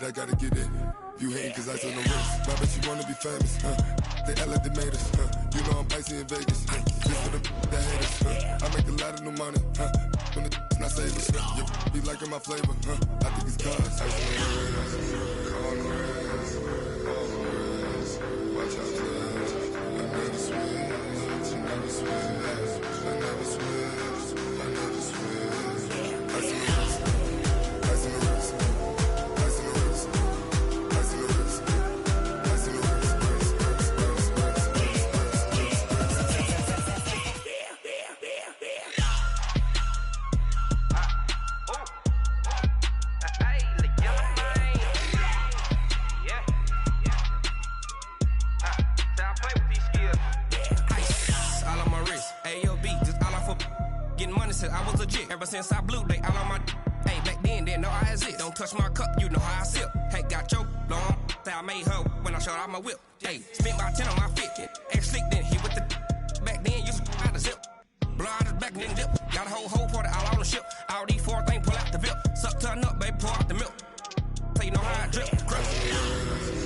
I gotta get it. You hating cause I on the wrist. My bitch, you wanna be famous, They act like they made us, You know I'm icy in Vegas, Just for the that haters, I make a lot of new money, When the not savers, You be liking my flavor, I think it's cause ice on the wrist, on the wrist, on the wrist. Watch out, cuz I never switch, I never switch, I never switch, I never switch. Ice on the wrist, ice on the wrist, ice on the wrist, ice on the wrist, ice on the wrist. I was legit ever since I blew they all on my hey back then didn't know I had it. Don't touch my cup, you know how I sip. Hey, got your long that I made her when I showed out my whip. Hey, spent about 10 on my fit. Ex slick then hit with the back then used to out the zip. Blow out his back then dip. Got a whole party all on the ship. All these four things pull out the VIP. Suck turn up, baby, pour out the milk. So you know how I drip. Crush.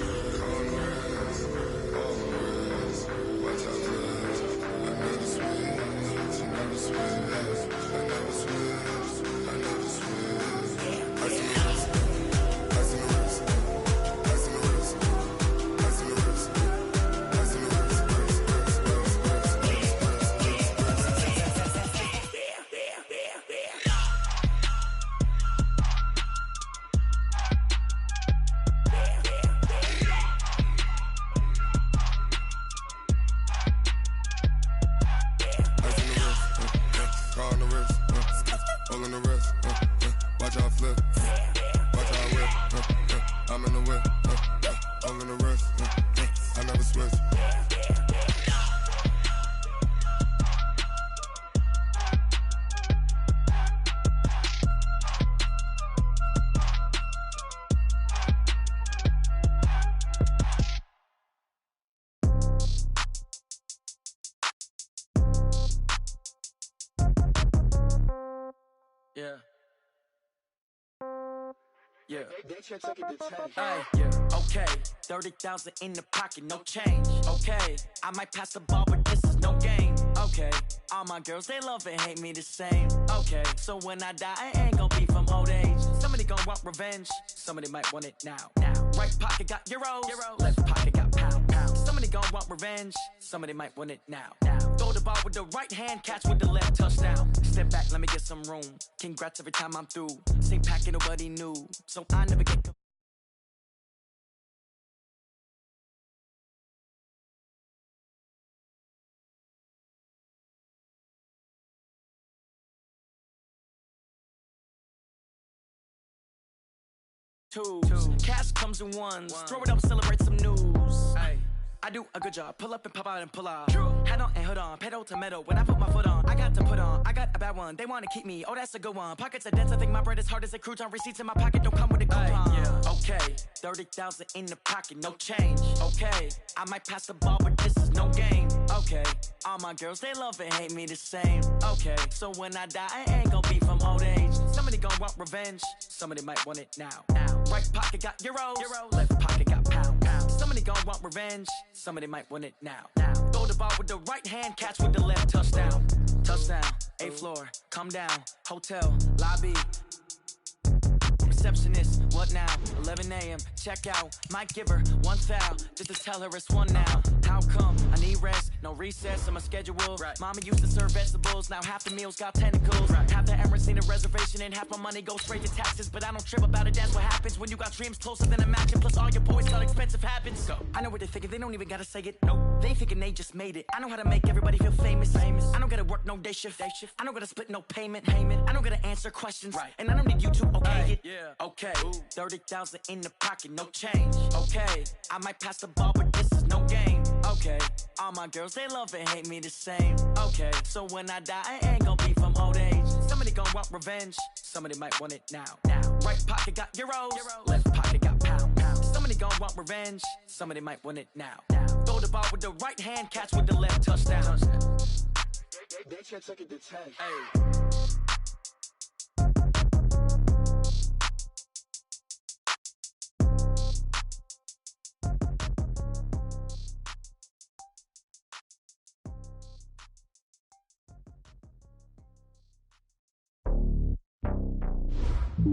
Yeah. Hey, yeah. Okay, 30,000 in the pocket, no change. Okay, I might pass the ball, but this is no game. Okay, all my girls, they love and hate me the same. Okay, so when I die, I ain't gon' be from old age. Somebody gon' want revenge, somebody might want it now. Right pocket got euros, left pocket got pound. Somebody gon' want revenge, somebody might want it now. Throw the ball with the right hand, catch with the left, touchdown. Step back, let me get some room. Congrats every time I'm through. Same packet, nobody knew, so I never get. Twos. Cash comes in ones. Throw it up, celebrate some news. Ay. I do a good job. Pull up and pop out and pull out. True. Head on and hood on. Pedal to metal. When I put my foot on, I got to put on. I got a bad one. They want to keep me. Oh, that's a good one. Pockets are dense. I think my bread is hard as a crouton. Receipts in my pocket don't come with a coupon. Yeah. Okay. 30,000 in the pocket. No change. Okay. I might pass the ball, but this is no game. Okay. All my girls, they love and hate me the same. Okay. So when I die, I ain't gonna be from old age. Somebody gon' want revenge. Somebody might want it now. Right pocket got euros. Left pocket got pound. Somebody gon' want revenge. Somebody might want it now. Throw the ball with the right hand, catch with the left, touchdown. Touchdown, 8th floor, come down, hotel, lobby. Receptionist, what now? 11 a.m., check out. Might give her one foul, just to tell her it's one now. How come? I need rest, no recess on my schedule. Right. Mama used to serve vegetables, now half the meals got tentacles. Right. Half the Emirates need a reservation and half my money goes straight to taxes. But I don't trip about it, that's what happens when you got dreams closer than a match. And plus all your boys got expensive habits. Go. I know what they're thinking, they don't even gotta say it. Nope. They thinking they just made it. I know how to make everybody feel famous. I don't gotta work no day shift. I don't gotta split no payment. I don't gotta answer questions. Right. And I don't need you to okay it. Yeah. Okay, 30,000 in the pocket, no change. Okay, I might pass the ball, but this is no game. Okay, all my girls, they love and hate me the same. Okay, so when I die, I ain't gonna be from old age. Somebody gon' want revenge, somebody might want it now. Right pocket got euros, left pocket got pound. Somebody gon' want revenge, somebody might want it now. Throw the ball with the right hand, catch with the left, touchdown. They can't take it to 10. Hey. It's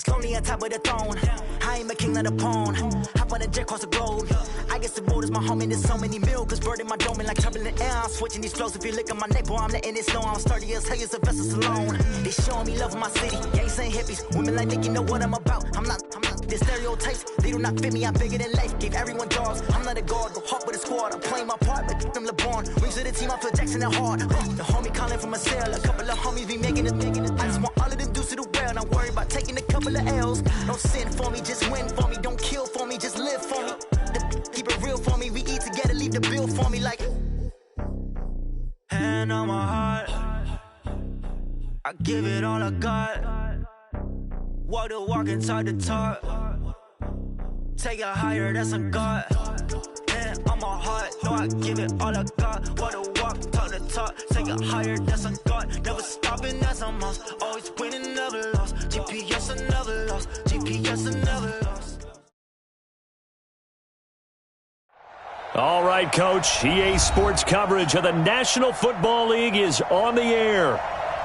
lonely on top of the throne. I am a king, not a pawn. Hop on a jet across the globe. I guess the world is my home and there's so many milks. Bird in my dome and like turbulent air. I'm switching these flows. If you look at my neck, boy, I'm letting it snow. I'm sturdy as hell as a vessel alone. They showing me love in my city. Gangs ain't hippies. Women like Nick, you know what I'm about. I'm not the stereotypes. They do not fit me. I'm bigger than life. Gave everyone dogs. I'm not a guard. Go hawk with a squad. I'm playing my part, but them LeBron. Rings to the team. I feel Jackson and hard. The homie calling from a cell. A couple of homies be making it. I just want all of them dudes to do well. Not worry about taking a couple of L's. Don't sin for me, just win for me. Don't kill for me, just live for me. Keep it real for me. We eat together, leave the bill for me like. Hand on my heart, I give it all I got. Walk the walk and talk the talk. Take it higher, that's a God. Hand on my heart, no, I give it all I got. Walk the walk, talk the talk. Take it higher, that's a God. Never stopping, that's a must. Always winning, never lost. GPS, I never lost. GPS, I never lost. All right, Coach. EA Sports coverage of the National Football League is on the air.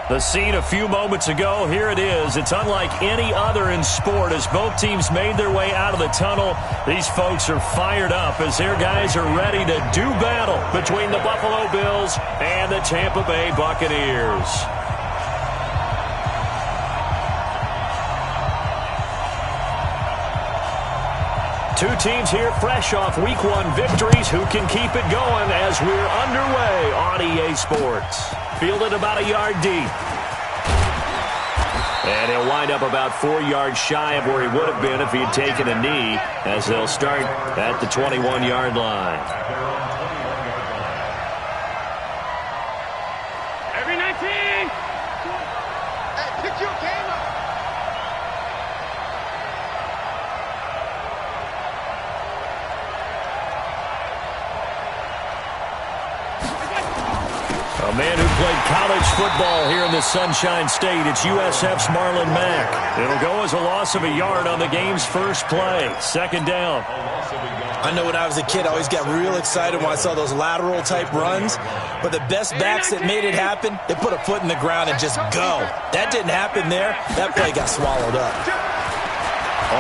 The scene a few moments ago, here it is. It's unlike any other in sport as both teams made their way out of the tunnel. These folks are fired up as their guys are ready to do battle between the Buffalo Bills and the Tampa Bay Buccaneers. Two teams here fresh off Week 1 victories who can keep it going as we're underway on EA Sports. Fielded about a yard deep. And he'll wind up about 4 yards shy of where he would have been if he had taken a knee as they'll start at the 21-yard line. Every 19! Hey, pick your game up! A man who played college football here in the Sunshine State. It's USF's Marlon Mack. It'll go as a loss of a yard on the game's first play. Second down. I know when I was a kid, I always got real excited when I saw those lateral-type runs. But the best backs that made it happen, they put a foot in the ground and just go. That didn't happen there. That play got swallowed up.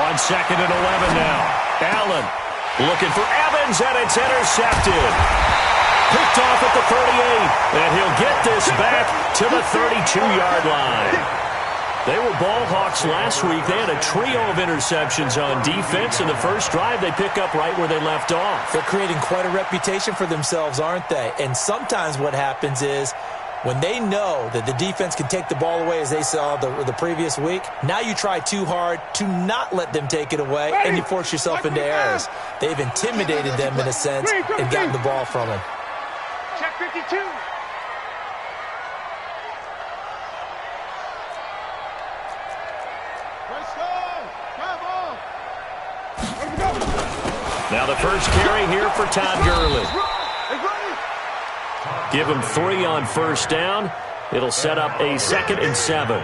On second and 11 now. Allen looking for Evans, and it's intercepted. Picked off at the 38, and he'll get this back to the 32-yard line. They were ball hawks last week. They had a trio of interceptions on defense. In the first drive, they pick up right where they left off. They're creating quite a reputation for themselves, aren't they? And sometimes what happens is when they know that the defense can take the ball away, as they saw the previous week, now you try too hard to not let them take it away, and you force yourself into errors. They've intimidated them in a sense and gotten the ball from them. Check 52. Now the first carry here for Todd Gurley. Give him 3 on first down. It'll set up a 2nd and 7.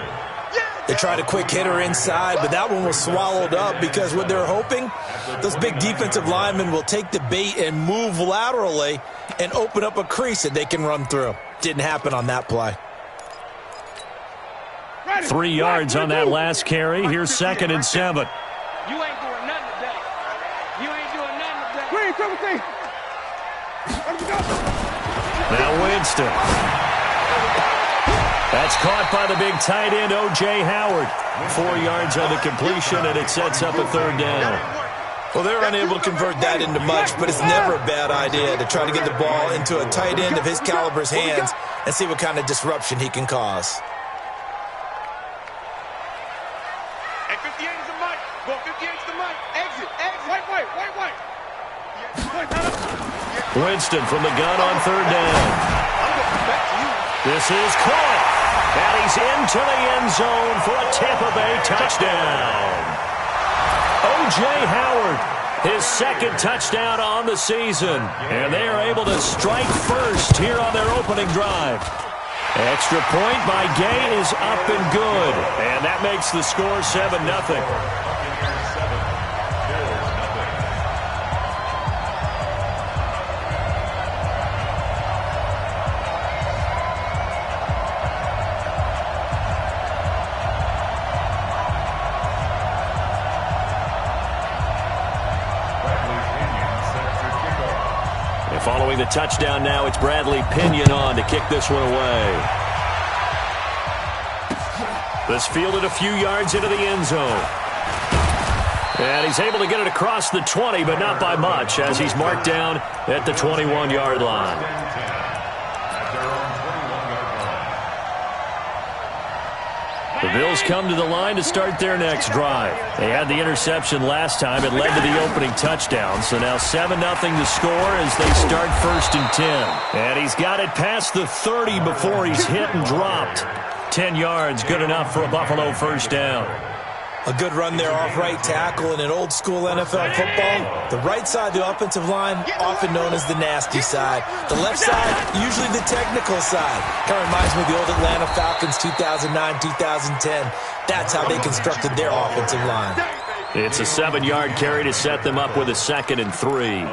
They tried a quick hitter inside, but that one was swallowed up because what they're hoping, those big defensive linemen will take the bait and move laterally and open up a crease that they can run through. Didn't happen on that play. 3 yards on that last carry. Here's 2nd and 7. You ain't doing nothing today. You ain't doing nothing today. Now Winston. That's caught by the big tight end, O.J. Howard. 4 yards on the completion, and it sets up a 3rd down. Well, they're unable to convert that into much, but it's never a bad idea to try to get the ball into a tight end of his caliber's hands and see what kind of disruption he can cause. Hey, 58 is the mic. Go 58 is the mic. Exit. White. Winston from the gun on 3rd down. This is caught, and he's into the end zone for a Tampa Bay touchdown. O.J. Howard, his 2nd touchdown on the season, and they are able to strike first here on their opening drive. Extra point by Gay is up and good, and that makes the score 7-0. And following the touchdown now, it's Bradley Pinion on to kick this one away. This fielded a few yards into the end zone. And he's able to get it across the 20, but not by much, as he's marked down at the 21-yard line. The Bills come to the line to start their next drive. They had the interception last time. It led to the opening touchdown. So now 7-0 to score as they start 1st and 10. And he's got it past the 30 before he's hit and dropped. 10 yards, good enough for a Buffalo first down. A good run there off right tackle in an old-school NFL football. The right side of the offensive line, often known as the nasty side. The left side, usually the technical side. Kind of reminds me of the old Atlanta Falcons 2009, 2010. That's how they constructed their offensive line. It's a 7-yard carry to set them up with a 2nd and 3.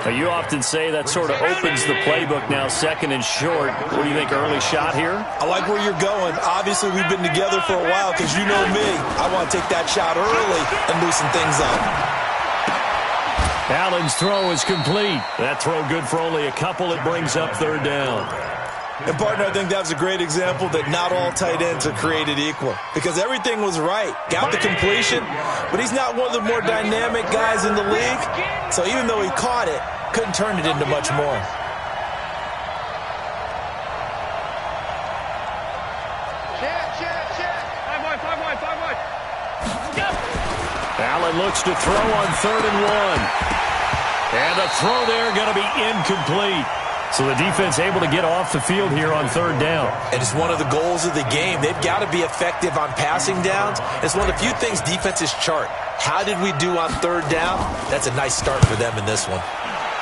Now, you often say that sort of opens the playbook now, 2nd and short. What do you think, early shot here? I like where you're going. Obviously, we've been together for a while because you know me. I want to take that shot early and loosen things up. Allen's throw is complete. That throw good for only a couple. It brings up 3rd down. And, partner, I think that was a great example that not all tight ends are created equal because everything was right. Got the completion, but he's not one of the more dynamic guys in the league. So even though he caught it, couldn't turn it into much more. Allen looks to throw on 3rd and 1. And the throw there going to be incomplete. So the defense able to get off the field here on 3rd down. And it's one of the goals of the game. They've got to be effective on passing downs. It's one of the few things defenses chart. How did we do on 3rd down? That's a nice start for them in this one.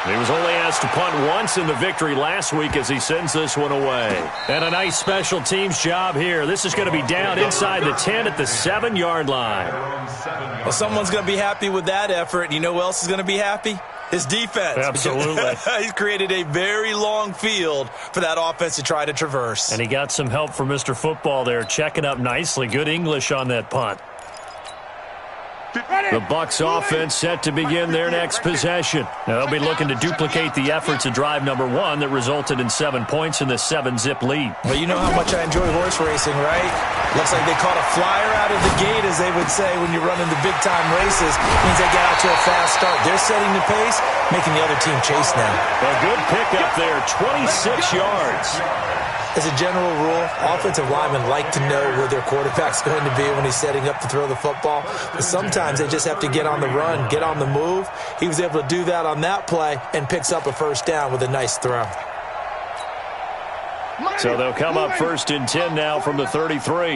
He was only asked to punt once in the victory last week as he sends this one away. And a nice special teams job here. This is going to be down inside the 10 at the 7-yard line. Well, someone's going to be happy with that effort. You know who else is going to be happy? His defense. Absolutely. He's created a very long field for that offense to try to traverse. And he got some help from Mr. Football there, checking up nicely. Good English on that punt. The Bucs offense set to begin their next possession. Now they'll be looking to duplicate the efforts of drive number 1 that resulted in 7 points in the 7-zip lead. Well, you know how much I enjoy horse racing, right? Looks like they caught a flyer out of the gate, as they would say when you're running the big-time races. Means they got out to a fast start. They're setting the pace, making the other team chase now. A good pickup there, 26 yards. As a general rule, offensive linemen like to know where their quarterback's going to be when he's setting up to throw the football. But sometimes they just have to get on the run, get on the move. He was able to do that on that play and picks up a first down with a nice throw. So they'll come up 1st and 10 now from the 33. They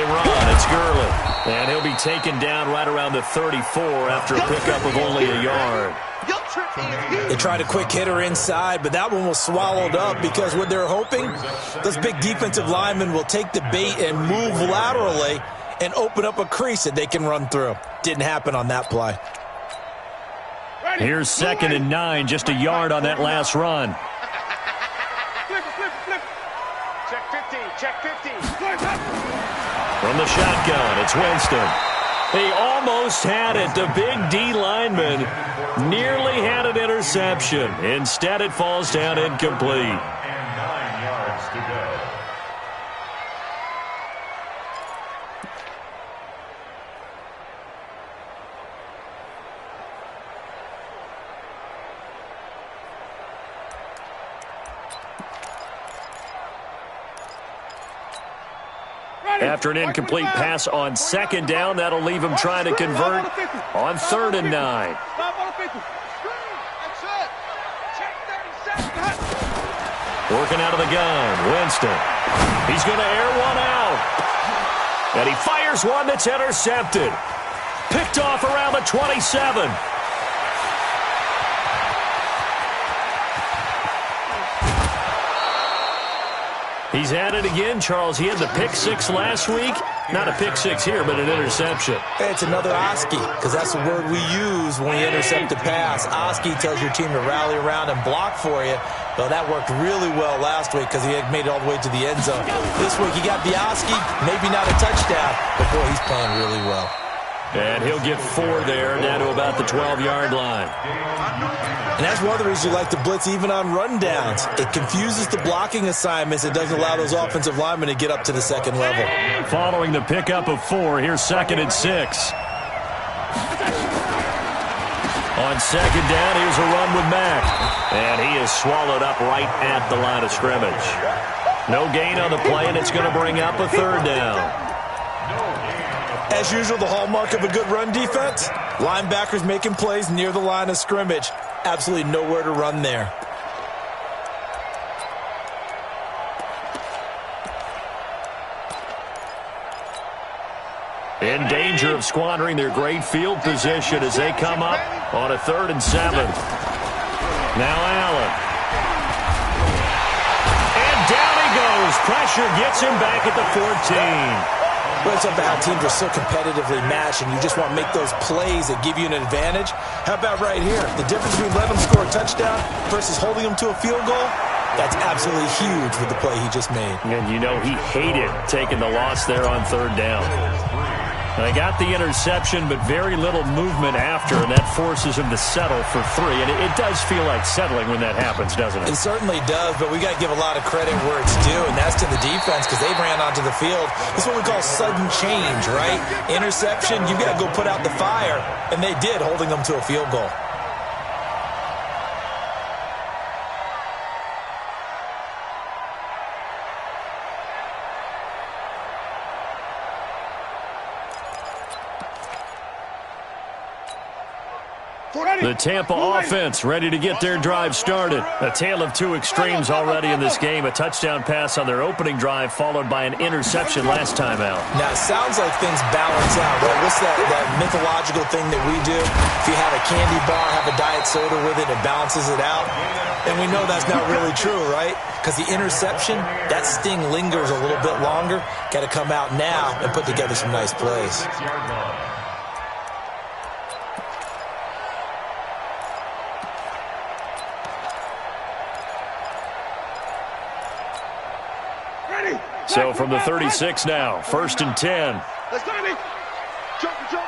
run. It's Gurley. And he'll be taken down right around the 34 after a pickup of only a yard. They tried a quick hitter inside, but that one was swallowed up because what they're hoping, those big defensive linemen will take the bait and move laterally and open up a crease that they can run through. Didn't happen on that play. Here's 2nd and 9, just a yard on that last run. Check 15. From the shotgun, it's Winston. He almost had it. The big D lineman nearly had an interception. Instead, it falls down incomplete. And 9 yards to go. After an incomplete pass on 2nd down, that'll leave him trying to convert on 3rd and 9. Working out of the gun, Winston. He's going to air one out. And he fires one that's intercepted. Picked off around the 27. He's at it again, Charles. He had the pick 6 last week. Not a pick 6 here, but an interception. Hey, it's another Oski, because that's the word we use when we intercept a pass. Oski tells your team to rally around and block for you. Well, that worked really well last week because he had made it all the way to the end zone. This week he got the Oski, maybe not a touchdown, but boy, he's playing really well. And he'll get 4 there, down to about the 12-yard line. And that's one of the reasons you like to blitz even on rundowns. It confuses the blocking assignments. It doesn't allow those offensive linemen to get up to the second level. Following the pickup of 4, here's 2nd and 6. On 2nd down, here's a run with Mack. And he is swallowed up right at the line of scrimmage. No gain on the play, and it's going to bring up a 3rd down. As usual, the hallmark of a good run defense, linebackers making plays near the line of scrimmage. Absolutely nowhere to run there. In danger of squandering their great field position as they come up on a 3rd and 7. Now Allen. And down he goes. Pressure gets him back at the 14. Well, it's about how teams are so competitively matched, and you just want to make those plays that give you an advantage. How about right here? The difference between letting them score a touchdown versus holding them to a field goal, that's absolutely huge with the play he just made. And you know he hated taking the loss there on 3rd down. And they got the interception, but very little movement after, and that forces him to settle for 3. And it does feel like settling when that happens, doesn't it? It certainly does, but we got to give a lot of credit where it's due, and that's to the defense because they ran onto the field. This is what we call sudden change, right? Interception, you got to go put out the fire, and they did, holding them to a field goal. The Tampa offense ready to get their drive started. A tale of 2 extremes already in this game. A touchdown pass on their opening drive followed by an interception last time out. Now, it sounds like things balance out, right? What's that mythological thing that we do? If you have a candy bar, have a diet soda with it, it balances it out. And we know that's not really true, right? Because the interception, that sting lingers a little bit longer. Got to come out now and put together some nice plays. So from the 36 now, 1st and 10. Let's go, baby. Joker.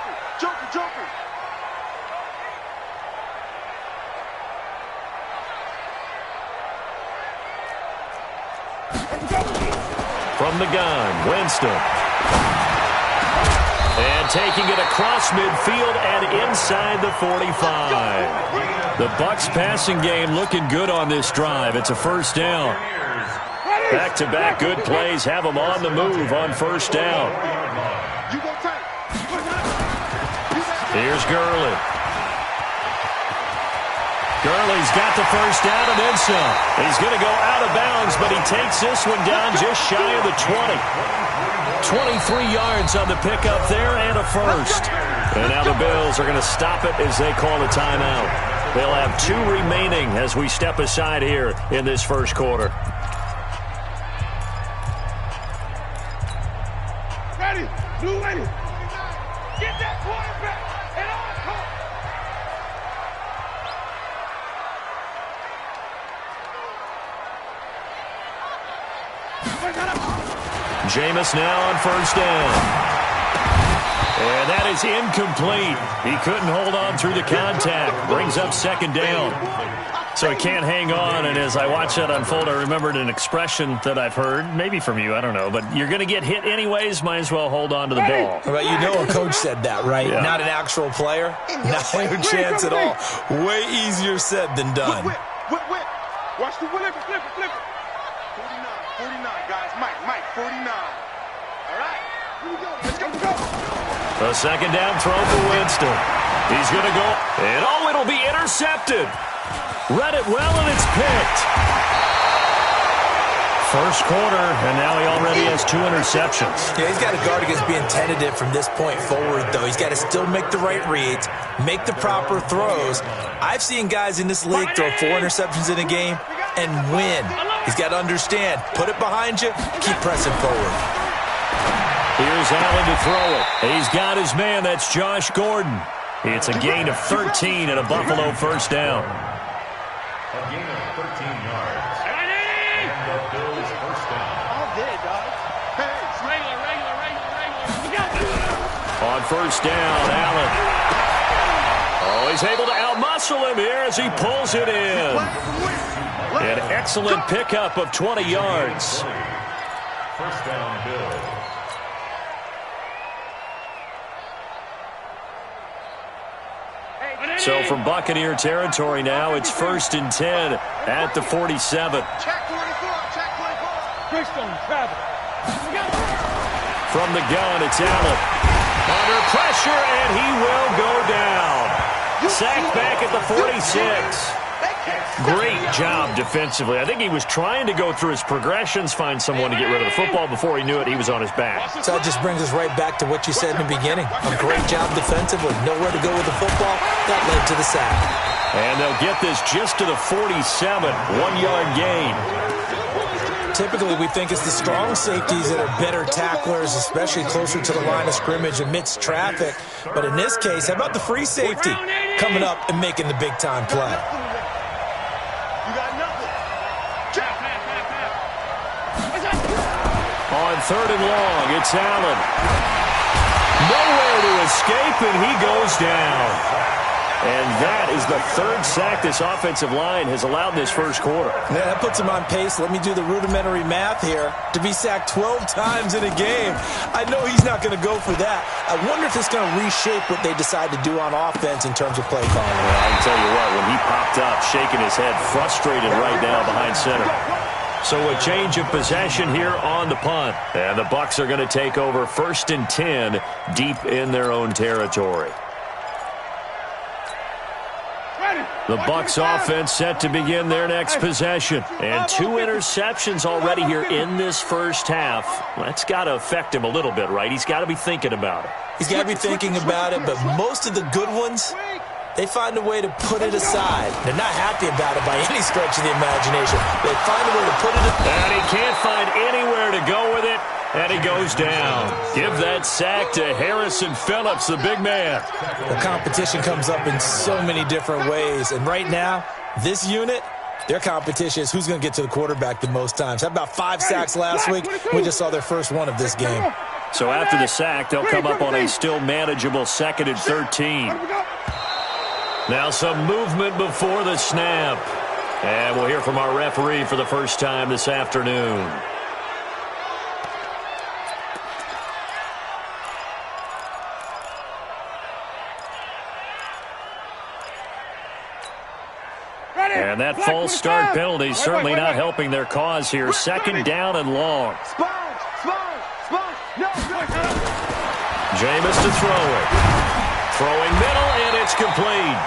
From the gun, Winston. And taking it across midfield and inside the 45. The Bucs passing game looking good on this drive. It's a 1st down. Back-to-back good plays have them on the move on 1st down. Here's Gurley. Gurley's got the 1st down and then some. He's going to go out of bounds, but he takes this one down just shy of the 20. 23 yards on the pickup there and a 1st. And now the Bills are going to stop it as they call a timeout. They'll have 2 remaining as we step aside here in this 1st quarter. Blue lady, get that quarterback and on. Jameis now on 1st down. And that is incomplete. He couldn't hold on through the contact. Brings up 2nd down. So he can't hang on, and as I watch that unfold, I remembered an expression that I've heard, maybe from you, I don't know, but you're going to get hit anyways, might as well hold on to the ball. Well, you know a coach said that, right? Yeah. Not an actual player. Not a chance at all. Way easier said than done. Whip. Watch the flip it. 49, guys. Mike, 49. All right, here we go. Let's go. A 2nd down throw for Winston. He's going to go, and it'll be intercepted. Read it well, and it's picked. 1st quarter, and now he already has 2 interceptions. Yeah, he's got to guard against being tentative from this point forward, though. He's got to still make the right reads, make the proper throws. I've seen guys in this league throw 4 interceptions in a game and win. He's got to understand, put it behind you, keep pressing forward. Here's Allen to throw it. He's got his man. That's Josh Gordon. It's a gain of 13 and a Buffalo 1st down. A gain of 13 yards. And the Bills 1st down. All day, dog. Hey, regular. On On first down, Allen. Oh, he's able to outmuscle him here as he pulls it in. An excellent pickup of 20 yards. First down, Bill. So from Buccaneer territory now, it's 1st and 10 at the 47. Check 44, check 44. From the gun, it's Allen. Under pressure, and he will go down. Sacked back at the 46. Great job defensively. I think he was trying to go through his progressions, find someone to get rid of the football. Before he knew it, he was on his back. So that just brings us right back to what you said in the beginning. A great job defensively. Nowhere to go with the football. That led to the sack. And they'll get this just to the 47. 1-yard gain. Typically, we think it's the strong safeties that are better tacklers, especially closer to the line of scrimmage amidst traffic. But in this case, how about the free safety coming up and making the big-time play? On 3rd and long, it's Allen. Nowhere to escape, and he goes down. And that is the 3rd sack this offensive line has allowed in this first quarter. Yeah, that puts him on pace. Let me do the rudimentary math here. To be sacked 12 times in a game, I know he's not going to go for that. I wonder if it's going to reshape what they decide to do on offense in terms of play calling. Well, I can tell you what, when he popped up, shaking his head, frustrated right now behind center. So a change of possession here on the punt. And the Bucs are going to take over 1st and 10 deep in their own territory. The Bucs offense set to begin their next possession. And 2 interceptions already here in this first half. That's got to affect him a little bit, right? He's got to be thinking about it. He's got to be thinking about it, but most of the good ones, they find a way to put it aside. They're not happy about it by any stretch of the imagination. They find a way to put it aside. And he can't find anywhere to go with it, and he goes down. Give that sack to Harrison Phillips, the big man. The competition comes up in so many different ways, and right now, this unit, their competition is who's going to get to the quarterback the most times. How about 5 sacks last week? We just saw their first one of this game. So after the sack, they'll come up on a still manageable 2nd and 13. Now some movement before the snap. And we'll hear from our referee for the first time this afternoon. And that false start penalty is certainly not helping their cause here. 2nd down and long. Jameis to throw it. Throwing middle, and it's complete.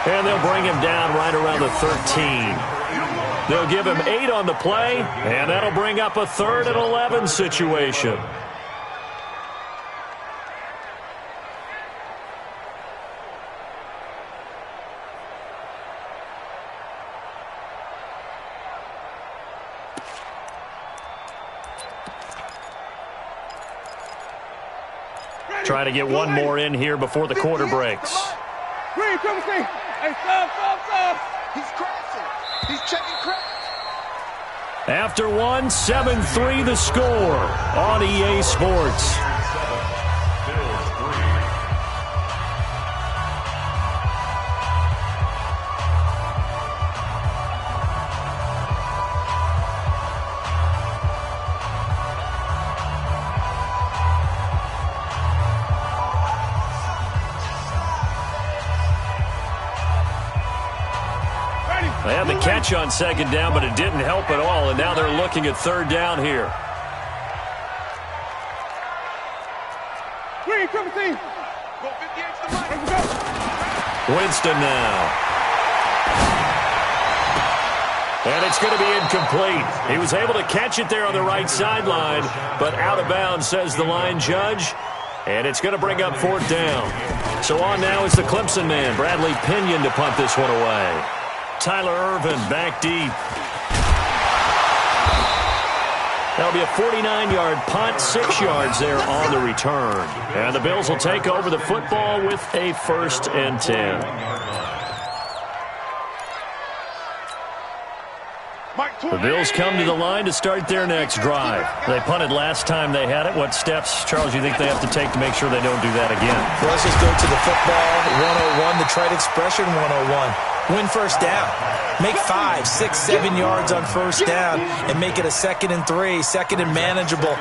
And they'll bring him down right around the 13. They'll give him 8 on the play, and that'll bring up a 3rd and 11 situation. Trying to get one more in here before the quarter breaks. Hey, stop. He's crashing. He's checking crash. After 1, 7-3 the score on EA Sports. They had the catch on 2nd down, but it didn't help at all, and now they're looking at 3rd down here. Winston now. And it's going to be incomplete. He was able to catch it there on the right sideline, but out of bounds, says the line judge. And it's going to bring up 4th down. So on now is the Clemson man, Bradley Pinion, to punt this one away. Tyler Irvin back deep. That'll be a 49-yard punt, 6 yards there on the return. And the Bills will take over the football with a 1st and 10. Mike. The Bills come to the line to start their next drive. They punted last time they had it. What steps, Charles, you think they have to take to make sure they don't do that again? Well, let's just go to the football 101, the trite expression 101. Win first down. Make 5, 6, 7 yards on first down and make it a 2nd and 3, 2nd and manageable.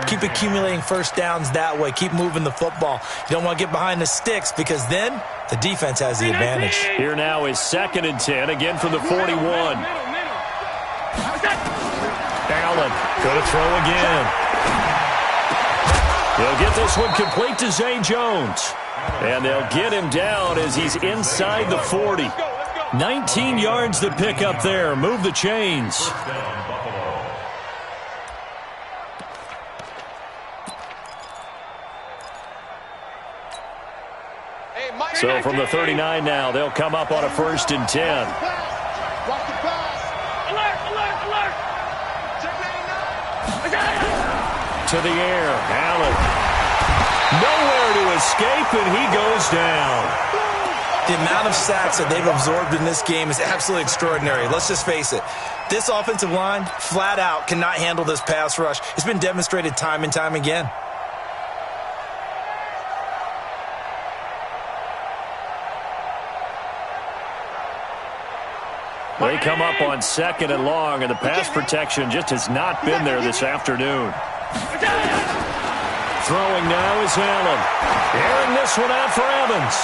Keep accumulating first downs that way. Keep moving the football. You don't want to get behind the sticks because then the defense has the advantage. Here now is 2nd and 10, again from the 41. Allen, going to throw again. He'll get this one complete to Zay Jones. And they'll get him down as he's inside the 40. 19 yards to pick up there. Move the chains. So from the 39 now, they'll come up on a 1st and 10. To the air, Allen. Nowhere to escape, and he goes down. The amount of sacks that they've absorbed in this game is absolutely extraordinary. Let's just face it. This offensive line, flat out, cannot handle this pass rush. It's been demonstrated time and time again. They come up on 2nd and long, and the pass protection just has not been there this afternoon. Throwing now is Allen. Airing this one out for Evans.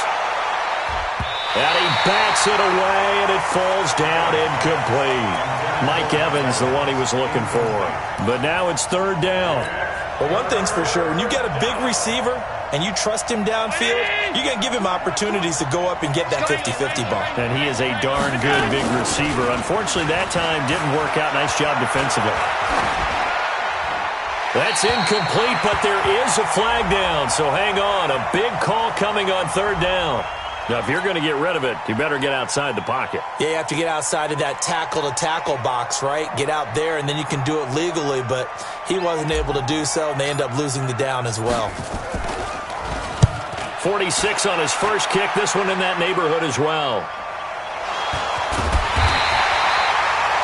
And he bats it away, and it falls down incomplete. Mike Evans, the one he was looking for. But now it's 3rd down. But one thing's for sure, when you get a big receiver and you trust him downfield, you're going to give him opportunities to go up and get that 50-50 ball. And he is a darn good big receiver. Unfortunately, that time didn't work out. Nice job defensively. That's incomplete, but there is a flag down, so hang on. A big call coming on 3rd down. Now, if you're going to get rid of it, you better get outside the pocket. Yeah, you have to get outside of that tackle-to-tackle box, right? Get out there, and then you can do it legally, but he wasn't able to do so, and they end up losing the down as well. 46 on his first kick. This one in that neighborhood as well.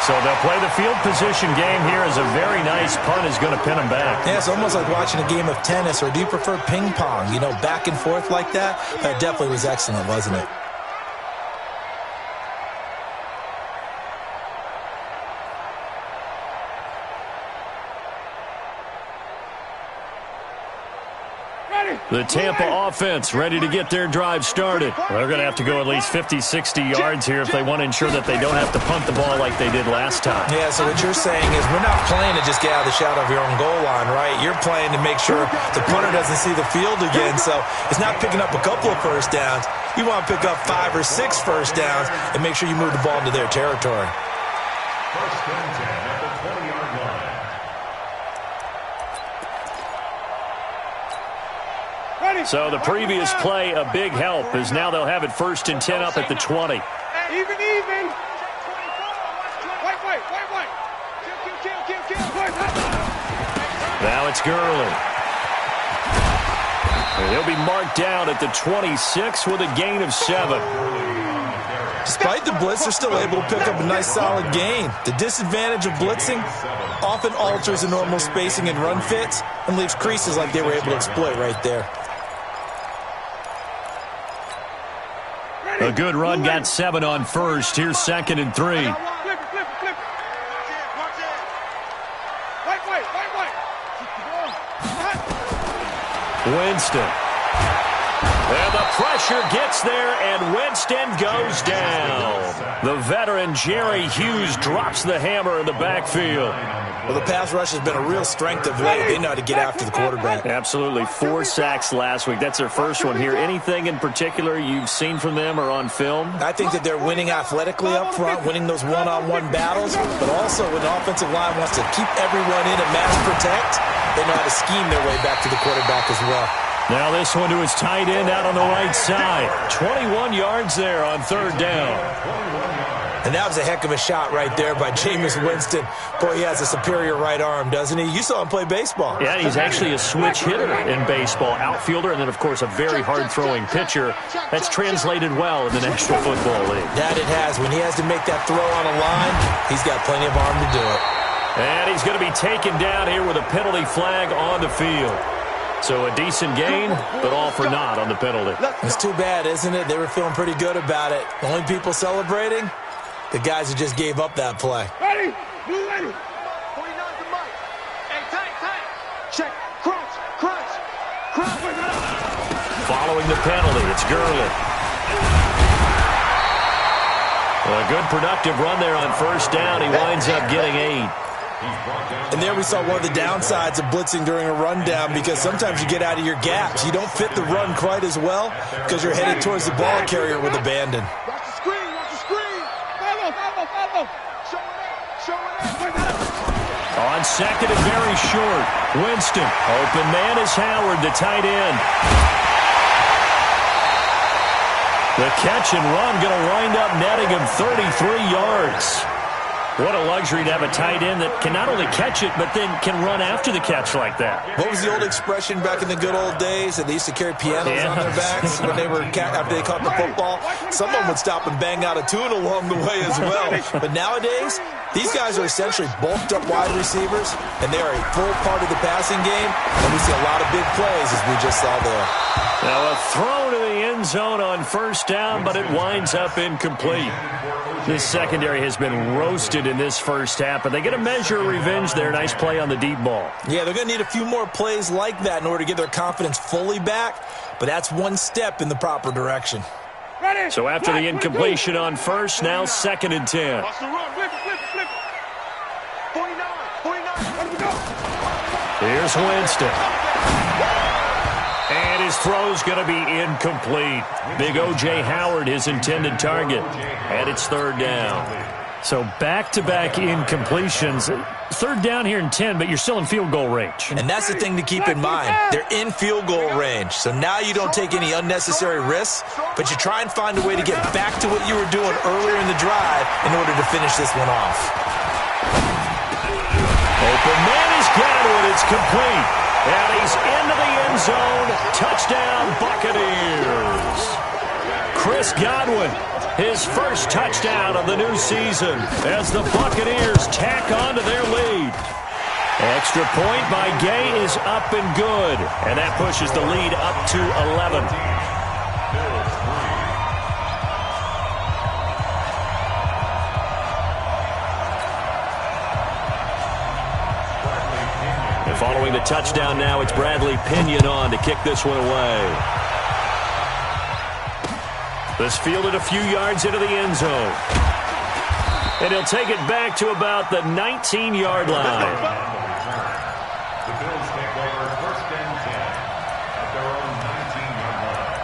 So they'll play the field position game here as a very nice punt is going to pin them back. Yeah, it's almost like watching a game of tennis, or do you prefer ping pong? You know, back and forth like that? That definitely was excellent, wasn't it? The Tampa offense ready to get their drive started. They're going to have to go at least 50, 60 yards here if they want to ensure that they don't have to punt the ball like they did last time. Yeah, so what you're saying is we're not playing to just get out of the shadow of your own goal line, right? You're playing to make sure the punter doesn't see the field again. So it's not picking up a couple of first downs. You want to pick up 5 or 6 first downs and make sure you move the ball into their territory. 1st and 10 at the 20-yard line. So the previous play, a big help, as now they'll have it 1st and 10 up at the 20. Even. Now it's Gurley. And he'll be marked down at the 26 with a gain of 7. Despite the blitz, they're still able to pick up a nice solid gain. The disadvantage of blitzing often alters the normal spacing and run fits and leaves creases like they were able to exploit right there. A good run, got 7 on first. Here's 2nd and 3. Winston. And the pressure gets there, and Winston goes down. The veteran Jerry Hughes drops the hammer in the backfield. Well, the pass rush has been a real strength of late. They know how to get after the quarterback. Absolutely. 4 sacks last week. That's their first one here. Anything in particular you've seen from them or on film? I think that they're winning athletically up front, winning those one-on-one battles, but also when the offensive line wants to keep everyone in and mass protect, they know how to scheme their way back to the quarterback as well. Now this one to his tight end out on the right side. 21 yards there on 3rd down. 21 yards. And that was a heck of a shot right there by Jameis Winston. Boy, he has a superior right arm, doesn't he? You saw him play baseball. Yeah, he's actually a switch hitter in baseball. Outfielder, and then, of course, a very hard-throwing pitcher. That's translated well in the National Football League. That it has. When he has to make that throw on a line, he's got plenty of arm to do it. And he's going to be taken down here with a penalty flag on the field. So a decent gain, but all for naught on the penalty. It's too bad, isn't it? They were feeling pretty good about it. The only people celebrating, the guys who just gave up that play. Ready? Blue ready. 49 to Mike. Hey, tight. Check. Crunch. Following the penalty, it's Gurley. A good productive run there on first down. He winds up getting 8. And there we saw one of the downsides of blitzing during a rundown, because sometimes you get out of your gaps. You don't fit the run quite as well because you're headed towards the ball carrier with abandon. Watch the screen. Follow. Show it. On second and very short, Winston. Open man is Howard, the tight end. The catch and run going to wind up netting him 33 yards. What a luxury to have a tight end that can not only catch it, but then can run after the catch like that. What was the old expression back in the good old days that they used to carry pianos on their backs when they were after they caught the football? Someone would stop and bang out a tune along the way as well. But nowadays, these guys are essentially bulked up wide receivers, and they are a full part of the passing game, and we see a lot of big plays as we just saw there. Now a throw to the end zone on first down, but it winds up incomplete. This secondary has been roasted in this first half, but they get a measure of revenge there. Nice play on the deep ball. Yeah, they're going to need a few more plays like that in order to get their confidence fully back, but that's one step in the proper direction. Ready. So after the incompletion on first, now 2nd and 10. Watch the run. Flip it. 49. Let me go. Here's Winston. And his throw's going to be incomplete. Big O.J. Howard, his intended target. And it's 3rd down. So back-to-back incompletions. 3rd down here in 10, but you're still in field goal range. And that's the thing to keep in mind. They're in field goal range. So now you don't take any unnecessary risks, but you try and find a way to get back to what you were doing earlier in the drive in order to finish this one off. Open man is Godwin. It's complete. And he's into the end zone. Touchdown, Buccaneers. Chris Godwin, his first touchdown of the new season as the Buccaneers tack on to their lead. Extra point by Gay is up and good. And that pushes the lead up to 11. Following the touchdown now, it's Bradley Pinion on to kick this one away. This fielded a few yards into the end zone. And he'll take it back to about the 19-yard line. The Bills take over 1st and 10 at their own 19-yard line.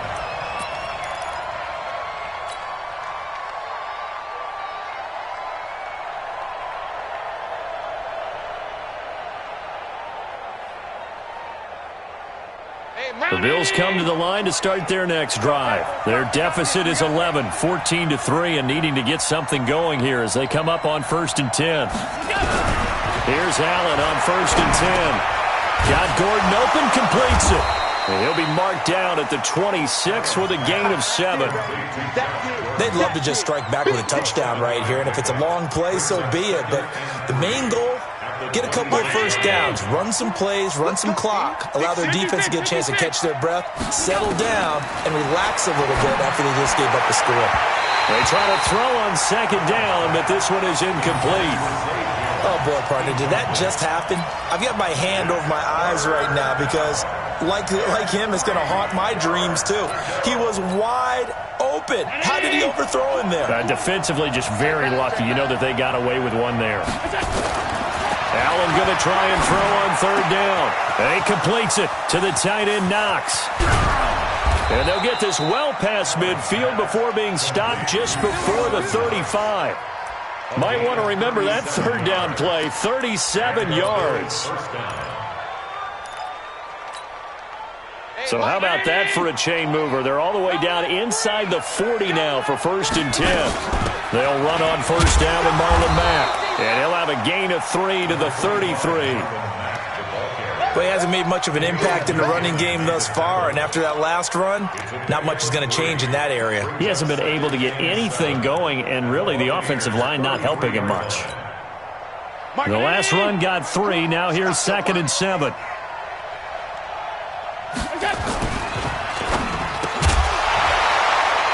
The Bills come to the line to start their next drive. Their deficit is 11, 14-3, and needing to get something going here as they come up on 1st and 10. Here's Allen on 1st and 10. Got Gordon open, completes it. And he'll be marked down at the 26 with a gain of 7. They'd love to just strike back with a touchdown right here, and if it's a long play, so be it. But the main goal, get a couple of first downs, run some plays, run some clock, allow their defense to get a chance to catch their breath, settle down, and relax a little bit after they just gave up the score. They try to throw on 2nd down, but this one is incomplete. Oh, boy, partner, did that just happen? I've got my hand over my eyes right now because, like him, it's going to haunt my dreams, too. He was wide open. How did he overthrow him there? Defensively, just very lucky. You know that they got away with one there. Allen going to try and throw on 3rd down. And he completes it to the tight end, Knox. And they'll get this well past midfield before being stopped just before the 35. Might want to remember that 3rd down play, 37 yards. So how about that for a chain mover? They're all the way down inside the 40 now for 1st and 10. They'll run on first down with Marlon Mack. And he'll have a gain of 3 to the 33. Well, he hasn't made much of an impact in the running game thus far, and after that last run, not much is going to change in that area. He hasn't been able to get anything going, and really the offensive line not helping him much. The last run got 3. Now here's 2nd and 7.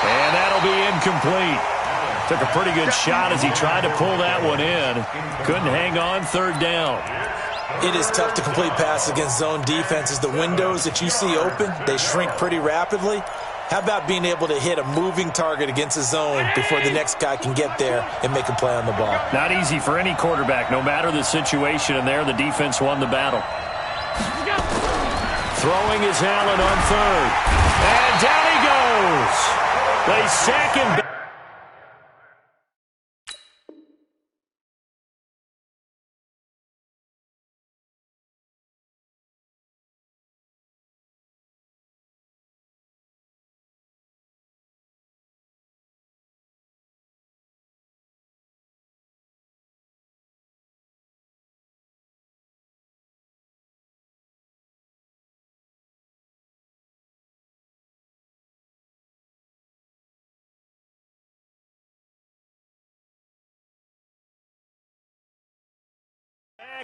And that'll be incomplete. Took a pretty good shot as he tried to pull that one in. Couldn't hang on 3rd down. It is tough to complete passes against zone defenses. The windows that you see open, they shrink pretty rapidly. How about being able to hit a moving target against a zone before the next guy can get there and make a play on the ball? Not easy for any quarterback, no matter the situation, and there the defense won the battle. Throwing is Allen on 3rd. And down he goes. They sack him back.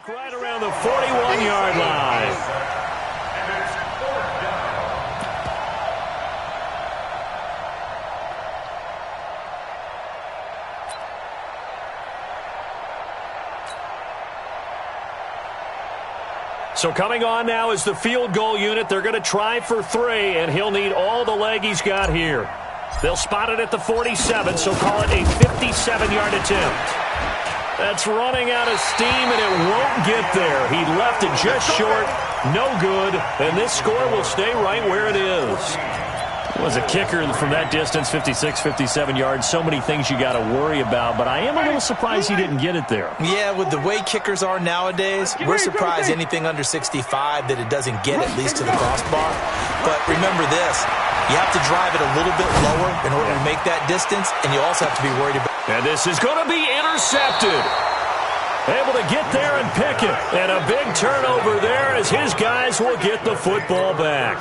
Right around the 41-yard line. So coming on now is the field goal unit. They're going to try for 3, and he'll need all the leg he's got here. They'll spot it at the 47, so call it a 57-yard attempt. That's running out of steam, and it won't get there. He left it just short, no good, and this score will stay right where it is. It was a kicker from that distance, 56, 57 yards. So many things you got to worry about, but I am a little surprised he didn't get it there. Yeah, with the way kickers are nowadays, we're surprised anything under 65 that it doesn't get at least to the crossbar. But remember this, you have to drive it a little bit lower in order to make that distance, and you also have to be worried about. And this is going to be intercepted. Able to get there and pick it. And a big turnover there as his guys will get the football back.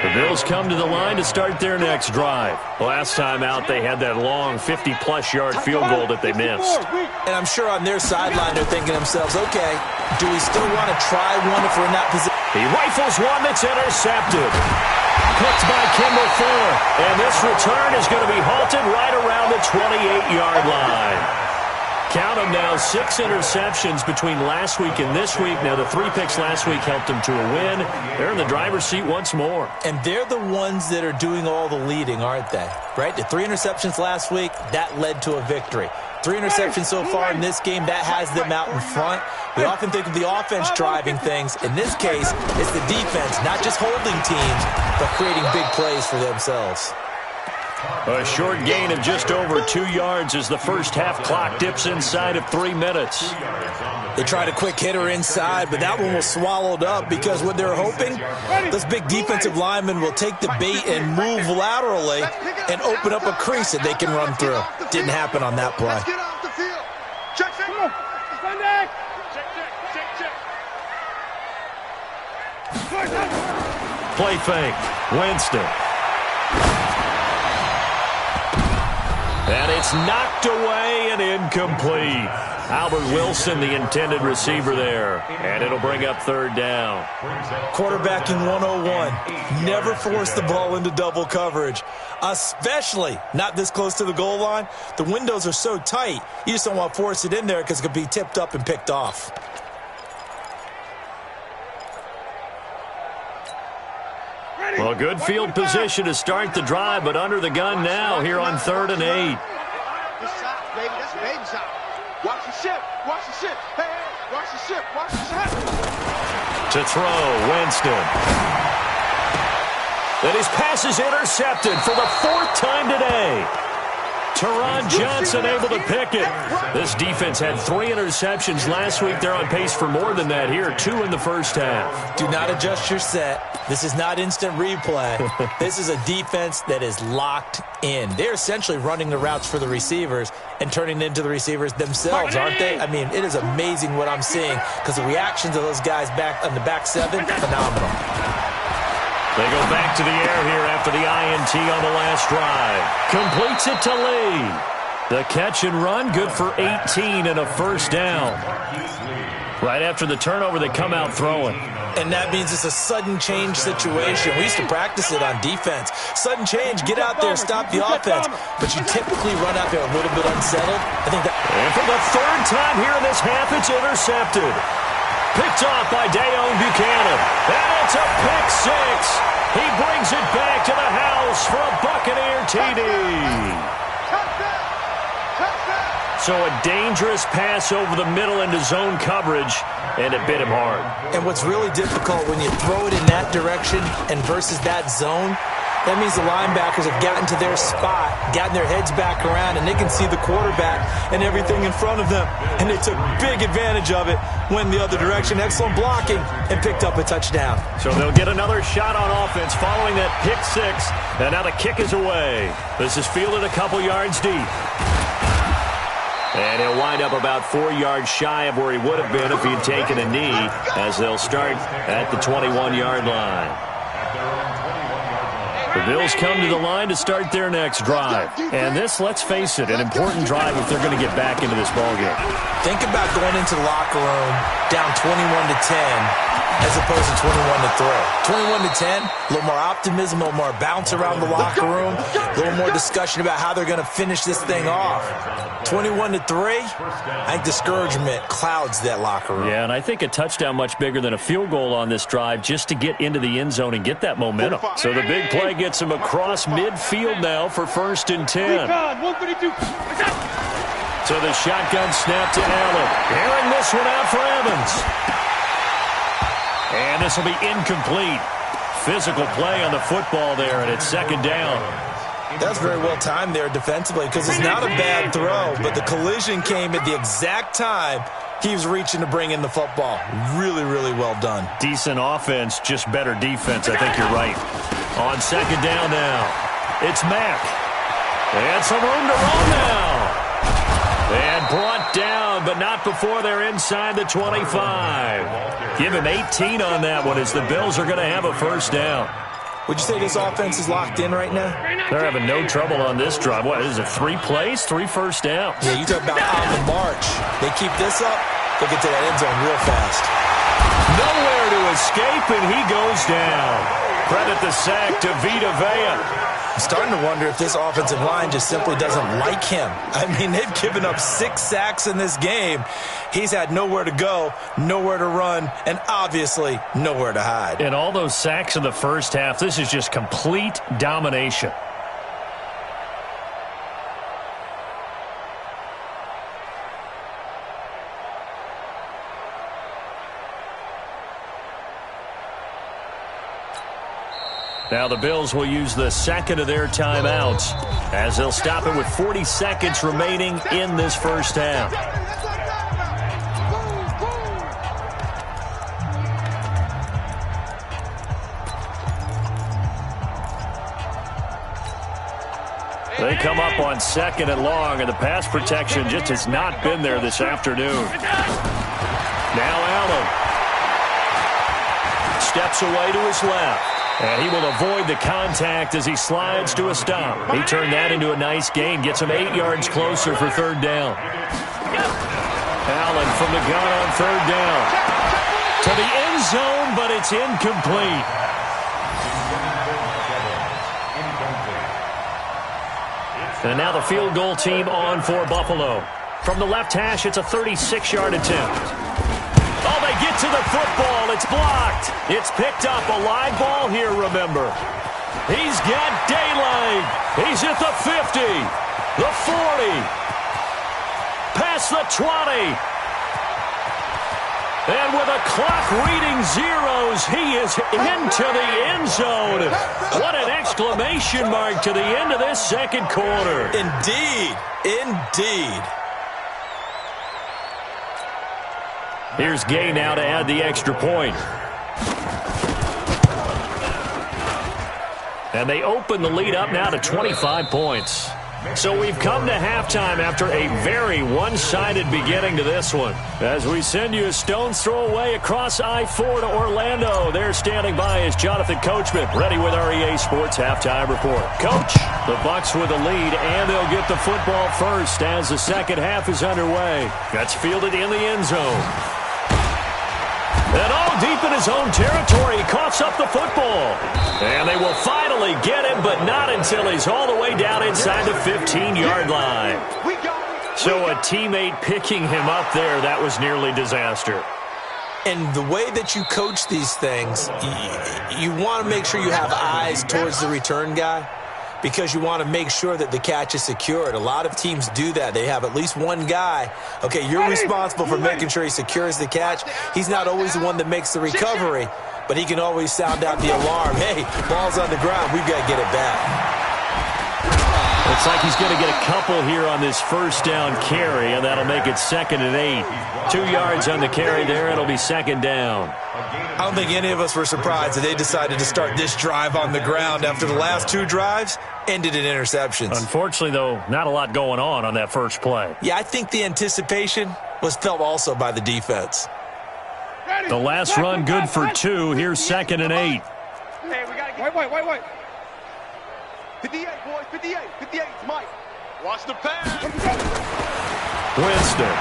The Bills come to the line to start their next drive. Last time out, they had that long 50-plus yard field goal that they missed. And I'm sure on their sideline they're thinking to themselves, okay, do we still want to try one if we're in that position? He rifles one that's intercepted. Picked by Kimball Fuller. And this return is going to be halted right around the 28-yard line. Count them now, 6 interceptions between last week and this week. Now, the 3 picks last week helped them to a win. They're in the driver's seat once more. And they're the ones that are doing all the leading, aren't they? Right? The 3 interceptions last week, that led to a victory. 3 interceptions so far in this game, that has them out in front. We often think of the offense driving things. In this case, it's the defense, not just holding teams, but creating big plays for themselves. A short gain of just over 2 yards as the first half clock dips inside of 3 minutes. They tried a quick hitter inside, but that one was swallowed up because what they're hoping, this big defensive lineman will take the bait and move laterally and open up a crease that they can run through. Didn't happen on that play. Play fake. Winston. And it's knocked away and incomplete. Albert Wilson, the intended receiver there. And it'll bring up 3rd down. Quarterbacking 101. Never force the ball into double coverage, especially not this close to the goal line. The windows are so tight, you just don't want to force it in there because it could be tipped up and picked off. Well, good field position to start the drive, but under the gun now here on 3rd and 8. That's baby shot. Watch the ship. Watch the ship. Hey, hey, watch the ship. Watch the ship. To throw, Winston. And his pass is intercepted for the 4th time today. Teron Johnson able to pick it. This defense had 3 interceptions last week. They're on pace for more than that here, 2 in the first half. Do not adjust your set. This is not instant replay. This is a defense that is locked in. They're essentially running the routes for the receivers and turning it into the receivers themselves, aren't they? I mean, it is amazing what I'm seeing because the reactions of those guys back on the back 7, phenomenal. They go back to the air here after the INT on the last drive. Completes it to Lee. The catch and run, good for 18 and a first down. Right after the turnover, they come out throwing. And that means it's a sudden change situation. We used to practice it on defense. Sudden change, get out there, stop the offense. But you typically run out there a little bit unsettled. I think that. And for the 3rd time here in this half, it's intercepted. Picked off by Dayon Buchanan. And it's a pick 6. He brings it back to the house for a Buccaneer TD. So a dangerous pass over the middle into zone coverage, and it bit him hard. And what's really difficult when you throw it in that direction and versus that zone, that means the linebackers have gotten to their spot, gotten their heads back around, and they can see the quarterback and everything in front of them. And they took big advantage of it, went the other direction, excellent blocking, and picked up a touchdown. So they'll get another shot on offense following that pick 6, and now the kick is away. This is fielded a couple yards deep. And he'll wind up about 4 yards shy of where he would have been if he'd taken a knee, as they'll start at the 21-yard line. The Bills come to the line to start their next drive. And this, let's face it, an important drive if they're going to get back into this ballgame. Think about going into the locker room down 21-10 as opposed to 21-3. 21-10, a little more optimism, a little more bounce around the locker room, a little more discussion about how they're going to finish this thing off. 21-3, I think discouragement clouds that locker room. Yeah, and I think a touchdown much bigger than a field goal on this drive just to get into the end zone and get that momentum. So the big play gets him across midfield now for 1st and 10. So the shotgun snap to Allen. Airing this one out for Evans. And this will be incomplete. Physical play on the football there, and it's 2nd down. That's very well timed there defensively because it's not a bad throw, but the collision came at the exact time he was reaching to bring in the football. Really, really well done. Decent offense, just better defense. I think you're right. On 2nd down now, it's Mack. And some room to run now. And brought down, but not before they're inside the 25. Give him 18 on that one as the Bills are going to have a first down. Would you say this offense is locked in right now? They're having no trouble on this drive. What is it, 3 plays, 3 first downs? Yeah, you talk about on the march. They keep this up, they'll get to that end zone real fast. Nowhere to escape, and he goes down. Credit the sack to Vita Vea. I'm starting to wonder if this offensive line just simply doesn't like him. I mean, they've given up 6 sacks in this game. He's had nowhere to go, nowhere to run, and obviously nowhere to hide. And all those sacks in the first half, this is just complete domination. Now the Bills will use the second of their timeouts as they'll stop it with 40 seconds remaining in this first half. They come up on 2nd and long, and the pass protection just has not been there this afternoon. Now Allen steps away to his left. And he will avoid the contact as he slides to a stop. He turned that into a nice gain. Gets him 8 yards closer for 3rd down. Allen from the gun on 3rd down. To the end zone, but it's incomplete. And now the field goal team on for Buffalo. From the left hash, it's a 36-yard attempt. Oh, they get to the football. It's blocked. It's picked up. A live ball here, remember. He's got daylight. He's at the 50, the 40, past the 20. And with a clock reading zeros, he is into the end zone. What an exclamation mark to the end of this second quarter. Indeed. Indeed. Here's Gay now to add the extra point. And they open the lead up now to 25 points. So we've come to halftime after a very one-sided beginning to this one. As we send you a stone's throw away across I-4 to Orlando. There standing by is Jonathan Coachman, ready with our EA Sports Halftime Report. Coach, the Bucs with the lead, and they'll get the football first as the second half is underway. That's fielded in the end zone. And all deep in his own territory, he coughs up the football. And they will finally get him, but not until he's all the way down inside the 15-yard line. So a teammate picking him up there, that was nearly disaster. And the way that you coach these things, you want to make sure you have eyes towards the return guy, because you want to make sure that the catch is secured. A lot of teams do that. They have at least one guy. Okay, you're responsible for making sure he secures the catch. He's not always the one that makes the recovery, but he can always sound out the alarm. Hey, ball's on the ground. We've got to get it back. Looks like he's going to get a couple here on this first down carry, and that'll make it 2nd and 8. 2 yards on the carry there. It'll be 2nd down. I don't think any of us were surprised that they decided to start this drive on the ground after the last 2 drives ended in interceptions. Unfortunately, though, not a lot going on that first play. Yeah, I think the anticipation was felt also by the defense. The last run good for 2. Here's 2nd and 8. Hey, we gotta get... Wait. 58, boys, 58. 58, it's Mike. Watch the pass. Winston.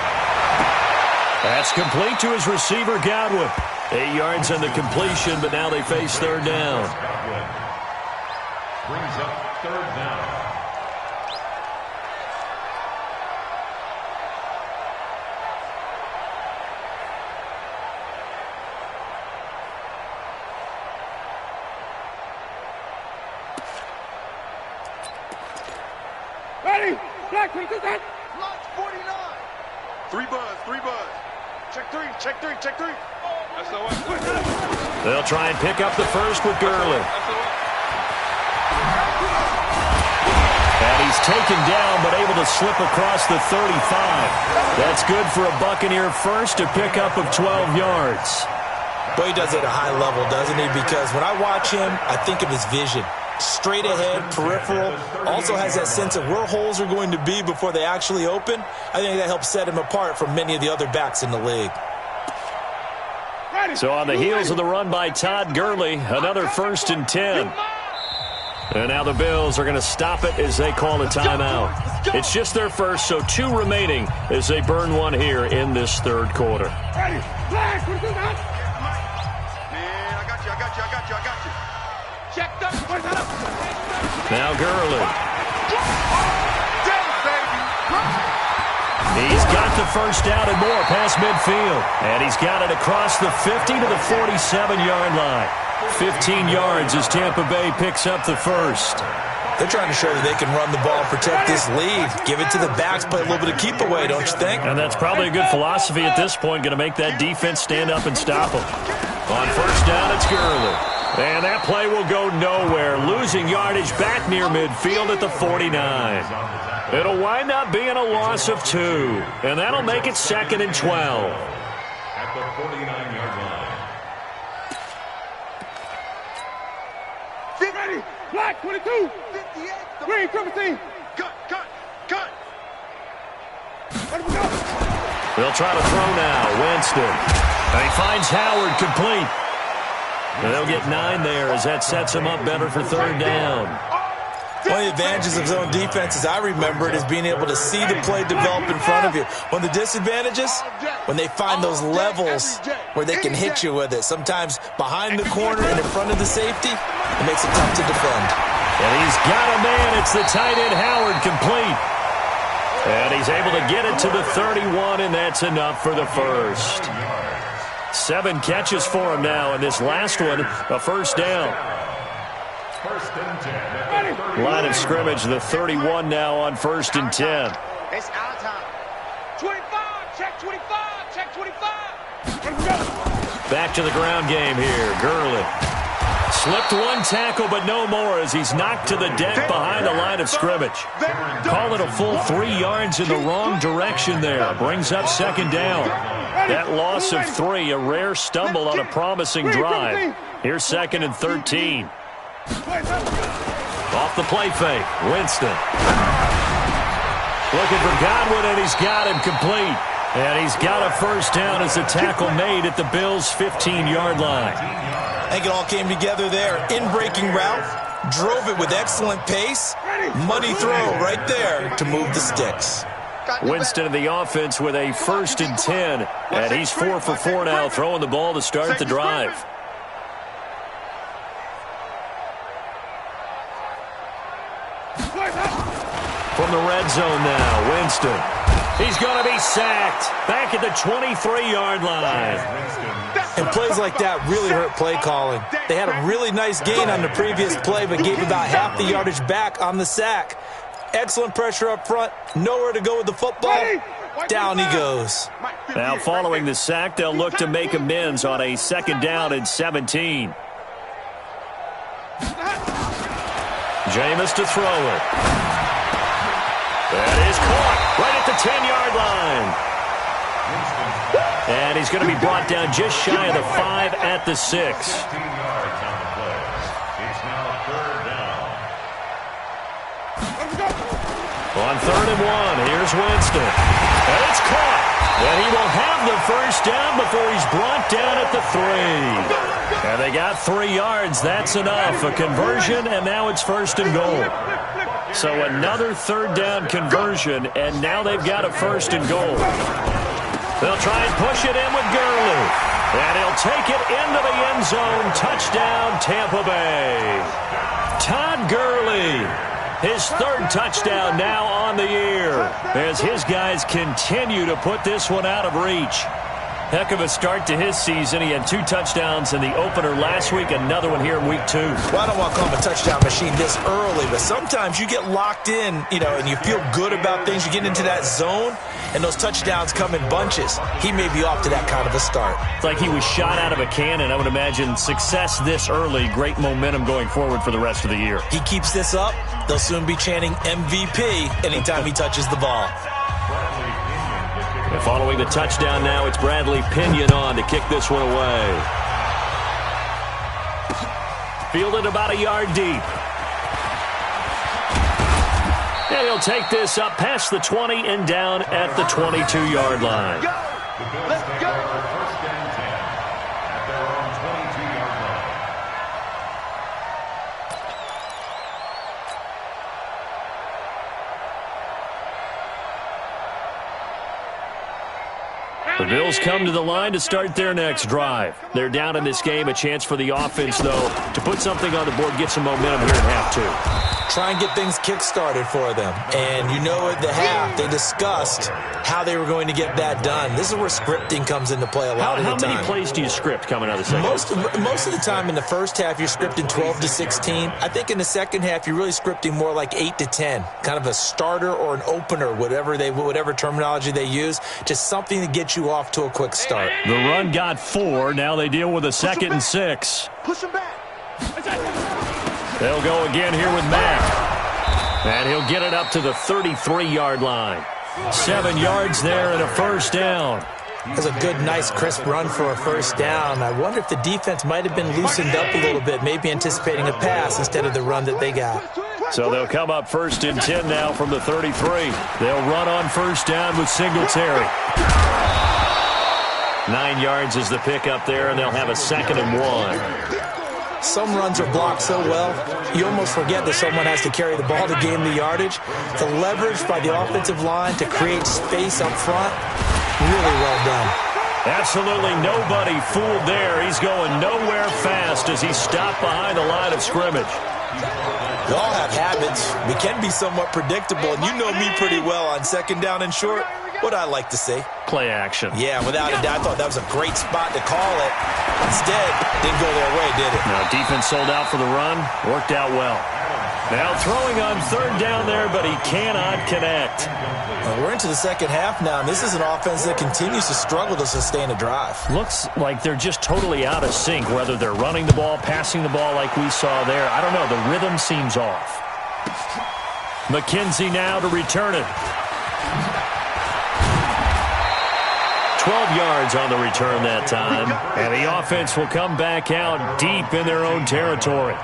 That's complete to his receiver, Godwin. 8 yards on the completion, but now they face 3rd down. Brings up 3rd down. Ready? Black, what is that? Block 49. 3 buzz. Check 3. That's the one. They'll try and pick up the first with Gurley. And he's taken down, but able to slip across the 35. That's good for a Buccaneer first, a pickup of 12 yards. Boy, he does it at a high level, doesn't he? Because when I watch him, I think of his vision. Straight ahead, peripheral, also has that sense of where holes are going to be before they actually open. I think that helps set him apart from many of the other backs in the league. So on the heels of the run by Todd Gurley, another 1st and 10. And now the Bills are going to stop it as they call a timeout. It's just their first, so 2 remaining as they burn one here in this 3rd quarter. Ready? Black, what is that? Man, I got you. Checked up. Now Gurley. He's got the first down and more past midfield. And he's got it across the 50 to the 47-yard line. 15 yards as Tampa Bay picks up the first. They're trying to show that they can run the ball, protect this lead, give it to the backs, play a little bit of keep away, don't you think? And that's probably a good philosophy at this point, going to make that defense stand up and stop them. On first down, it's Gurley. And that play will go nowhere, losing yardage back near midfield at the 49. It'll wind up being a loss of 2, and that'll make it 2nd and 12. At the 49-yard line. Ready? Black, 22. 58. Green, 17. Cut. Where do we go? They'll try to throw now. Winston. And he finds Howard complete. And they'll get 9 there as that sets him up better for 3rd down. One of the advantages of zone defense, as I remember it, is being able to see the play develop in front of you. One of the disadvantages, when they find those levels where they can hit you with it. Sometimes behind the corner and in front of the safety, it makes it tough to defend. And he's got a man. It's the tight end Howard complete. And he's able to get it to the 31, and that's enough for the first. 7 catches for him now, and this last one, a first down. 1st and 10. Line of scrimmage, the 31 now on 1st and 10. It's our time. 25, check 25. Back to the ground game here. Gurley. Slipped one tackle, but no more as he's knocked to the deck behind the line of scrimmage. Call it a full 3 yards in the wrong direction there. Brings up second down. That loss of 3, a rare stumble on a promising drive. Here's 2nd and 13. Off the play fake, Winston. Looking for Godwin, and he's got him complete. And he's got a first down as the tackle made at the Bills' 15-yard line. I think it all came together there. In-breaking route, drove it with excellent pace. Money throw right there to move the sticks. Winston in the offense with a 1st and 10. And he's 4 for 4 now, throwing the ball to start the drive. From the red zone now, Winston. He's going to be sacked. Back at the 23-yard line. And plays like that really hurt play calling. They had a really nice gain on the previous play, but gave about half the yardage back on the sack. Excellent pressure up front. Nowhere to go with the football. Down he goes. Now following the sack, they'll look to make amends on a 2nd down and 17. Jameis to throw it. That is caught right at the 10-yard line. And he's going to be brought down just shy of the 5 at the 6. 15 yards on the play. It's now 3rd down. On 3rd and 1, here's Winston. And it's caught. And he will have the first down before he's brought down at the 3. And they got 3 yards. That's enough. A conversion, and now it's 1st and goal. So another 3rd down conversion, and now they've got a 1st and goal. They'll try and push it in with Gurley. And he'll take it into the end zone. Touchdown, Tampa Bay. Todd Gurley, his 3rd touchdown now on the year, as his guys continue to put this one out of reach. Heck of a start to his season. He had 2 touchdowns in the opener last week, another one here in week 2. Well, I don't want to call him a touchdown machine this early, but sometimes you get locked in, and you feel good about things. You get into that zone, and those touchdowns come in bunches. He may be off to that kind of a start. It's like he was shot out of a cannon. I would imagine success this early, great momentum going forward for the rest of the year. He keeps this up, they'll soon be chanting MVP anytime he touches the ball. And following the touchdown now, it's Bradley Pinion on to kick this one away. Fielded about a yard deep. And he'll take this up past the 20 and down at the 22-yard line. Let's go! 1st and 10 at their own 22-yard line. The Bills come to the line to start their next drive. They're down in this game. A chance for the offense, though, to put something on the board, get some momentum here in half 2. Try and get things kick-started for them. And at the half, they discussed how they were going to get that done. This is where scripting comes into play a lot of the time. How many plays do you script coming out of the second? Most of the time in the first half, you're scripting 12 to 16. I think in the second half, you're really scripting more like 8 to 10. Kind of a starter or an opener, whatever terminology they use. Just something to get you off to a quick start. The run got 4. Now they deal with a 2nd and 6. Push him back. They'll go again here with Mack. And he'll get it up to the 33-yard line. 7 yards there and a first down. That's a good, nice, crisp run for a first down. I wonder if the defense might have been loosened up a little bit, maybe anticipating a pass instead of the run that they got. So they'll come up 1st and 10 now from the 33. They'll run on first down with Singletary. 9 yards is the pickup there, and they'll have a 2nd and 1. Some runs are blocked so well, you almost forget that someone has to carry the ball to gain the yardage. The leverage by the offensive line to create space up front, really well done. Absolutely nobody fooled there. He's going nowhere fast as he stopped behind the line of scrimmage. We all have habits. We can be somewhat predictable, and you know me pretty well on 2nd down and short. What I like to say. Play action. Yeah, without a doubt. I thought that was a great spot to call it. Instead, didn't go their way, did it? Now, defense sold out for the run. Worked out well. Now throwing on third down there, but he cannot connect. We're into the second half now, and this is an offense that continues to struggle to sustain a drive. Looks like they're just totally out of sync, whether they're running the ball, passing the ball like we saw there. I don't know. The rhythm seems off. McKenzie now to return it. 12 yards on the return that time. And the offense will come back out deep in their own territory.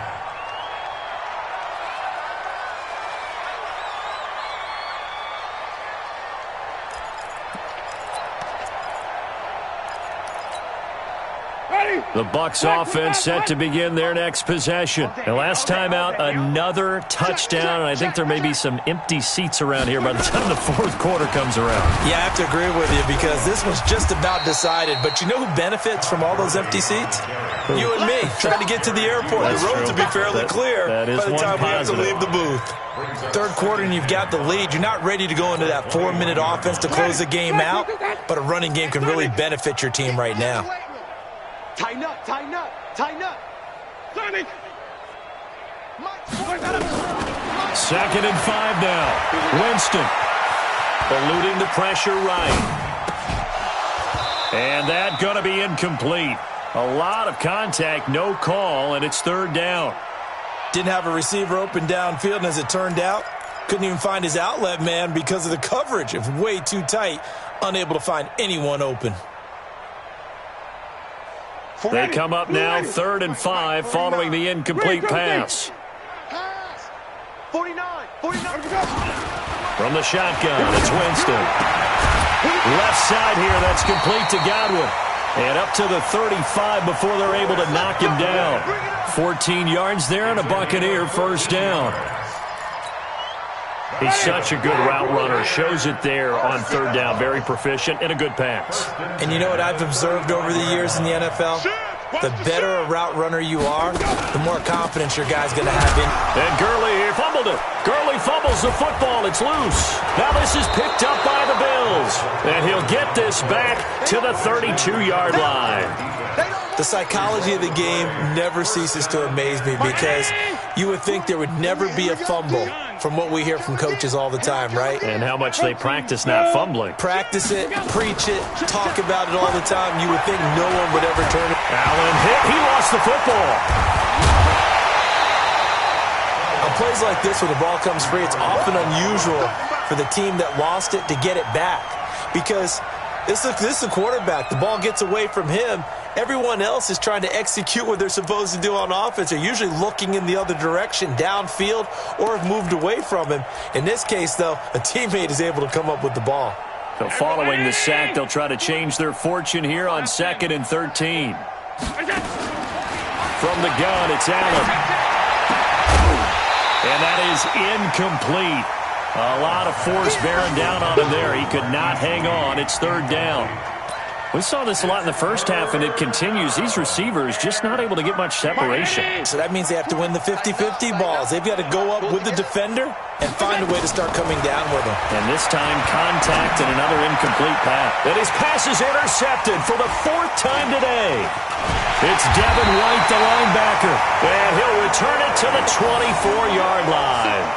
The Bucs offense set to begin their next possession. And last time out, another touchdown. And I think there may be some empty seats around here by the time the fourth quarter comes around. Yeah, I have to agree with you because this was just about decided. But you know who benefits from all those empty seats? You and me, trying to get to the airport. That's the roads true. will be fairly clear by the time we have to positive. leave the booth. Third quarter and you've got the lead. You're not ready to go into that 4-minute offense to close the game out. But a running game can really benefit your team right now. Tighten up, tighten up, tighten up. Sonic. 2nd and 5 now. Winston eluding the pressure right. And that going to be incomplete. A lot of contact, no call, and it's third down. Didn't have a receiver open downfield, and as it turned out, couldn't even find his outlet man because of the coverage. It was way too tight, unable to find anyone open. They come up now, 3rd and 5, following the incomplete pass. 49. From the shotgun, it's Winston. Left side here, that's complete to Godwin. And up to the 35 before they're able to knock him down. 14 yards there and a Buccaneer first down. He's such a good route runner. Shows it there on third down. Very proficient and a good pass. And you know what I've observed over the years in the NFL? The better a route runner you are, the more confidence your guy's going to have in. And Gurley fumbled it. Gurley fumbles the football. It's loose. Now this is picked up by the Bills. And he'll get this back to the 32-yard line. The psychology of the game never ceases to amaze me because you would think there would never be a fumble from what we hear from coaches all the time, right? And how much they practice not fumbling. Practice it, preach it, talk about it all the time. You would think no one would ever turn it. Allen hit. He lost the football. On plays like this where the ball comes free, it's often unusual for the team that lost it to get it back because this is a quarterback. The ball gets away from him. Everyone else is trying to execute what they're supposed to do on offense. They're usually looking in the other direction, downfield, or have moved away from him. In this case, though, a teammate is able to come up with the ball. So following the sack, they'll try to change their fortune here on 2nd and 13. From the gun, it's Allen. And that is incomplete. A lot of force bearing down on him there. He could not hang on. It's third down. We saw this a lot in the first half, and it continues. These receivers just not able to get much separation. So that means they have to win the 50-50 balls. They've got to go up with the defender and find a way to start coming down with him. And this time, contact and another incomplete pass. And his pass is intercepted for the 4th time today. It's Devin White, the linebacker, and he'll return it to the 24-yard line.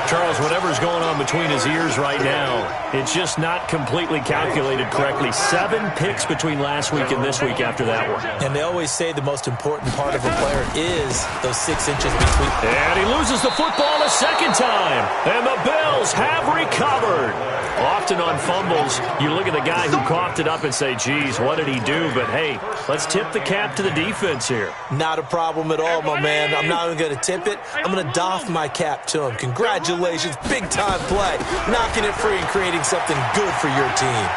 Charles, whatever's going on between his ears right now, it's just not completely calculated correctly. 7 picks between last week and this week after that one. And they always say the most important part of a player is those 6 inches between. And he loses the football a second time. And the Bills have recovered. Often on fumbles, you look at the guy who coughed it up and say, geez, what did he do? But, hey, let's tip the cap to the defense here. Not a problem at all, my man. I'm not even going to tip it. I'm going to doff my cap to him. Congratulations. Big-time play. Knocking it free and creating something good for your team.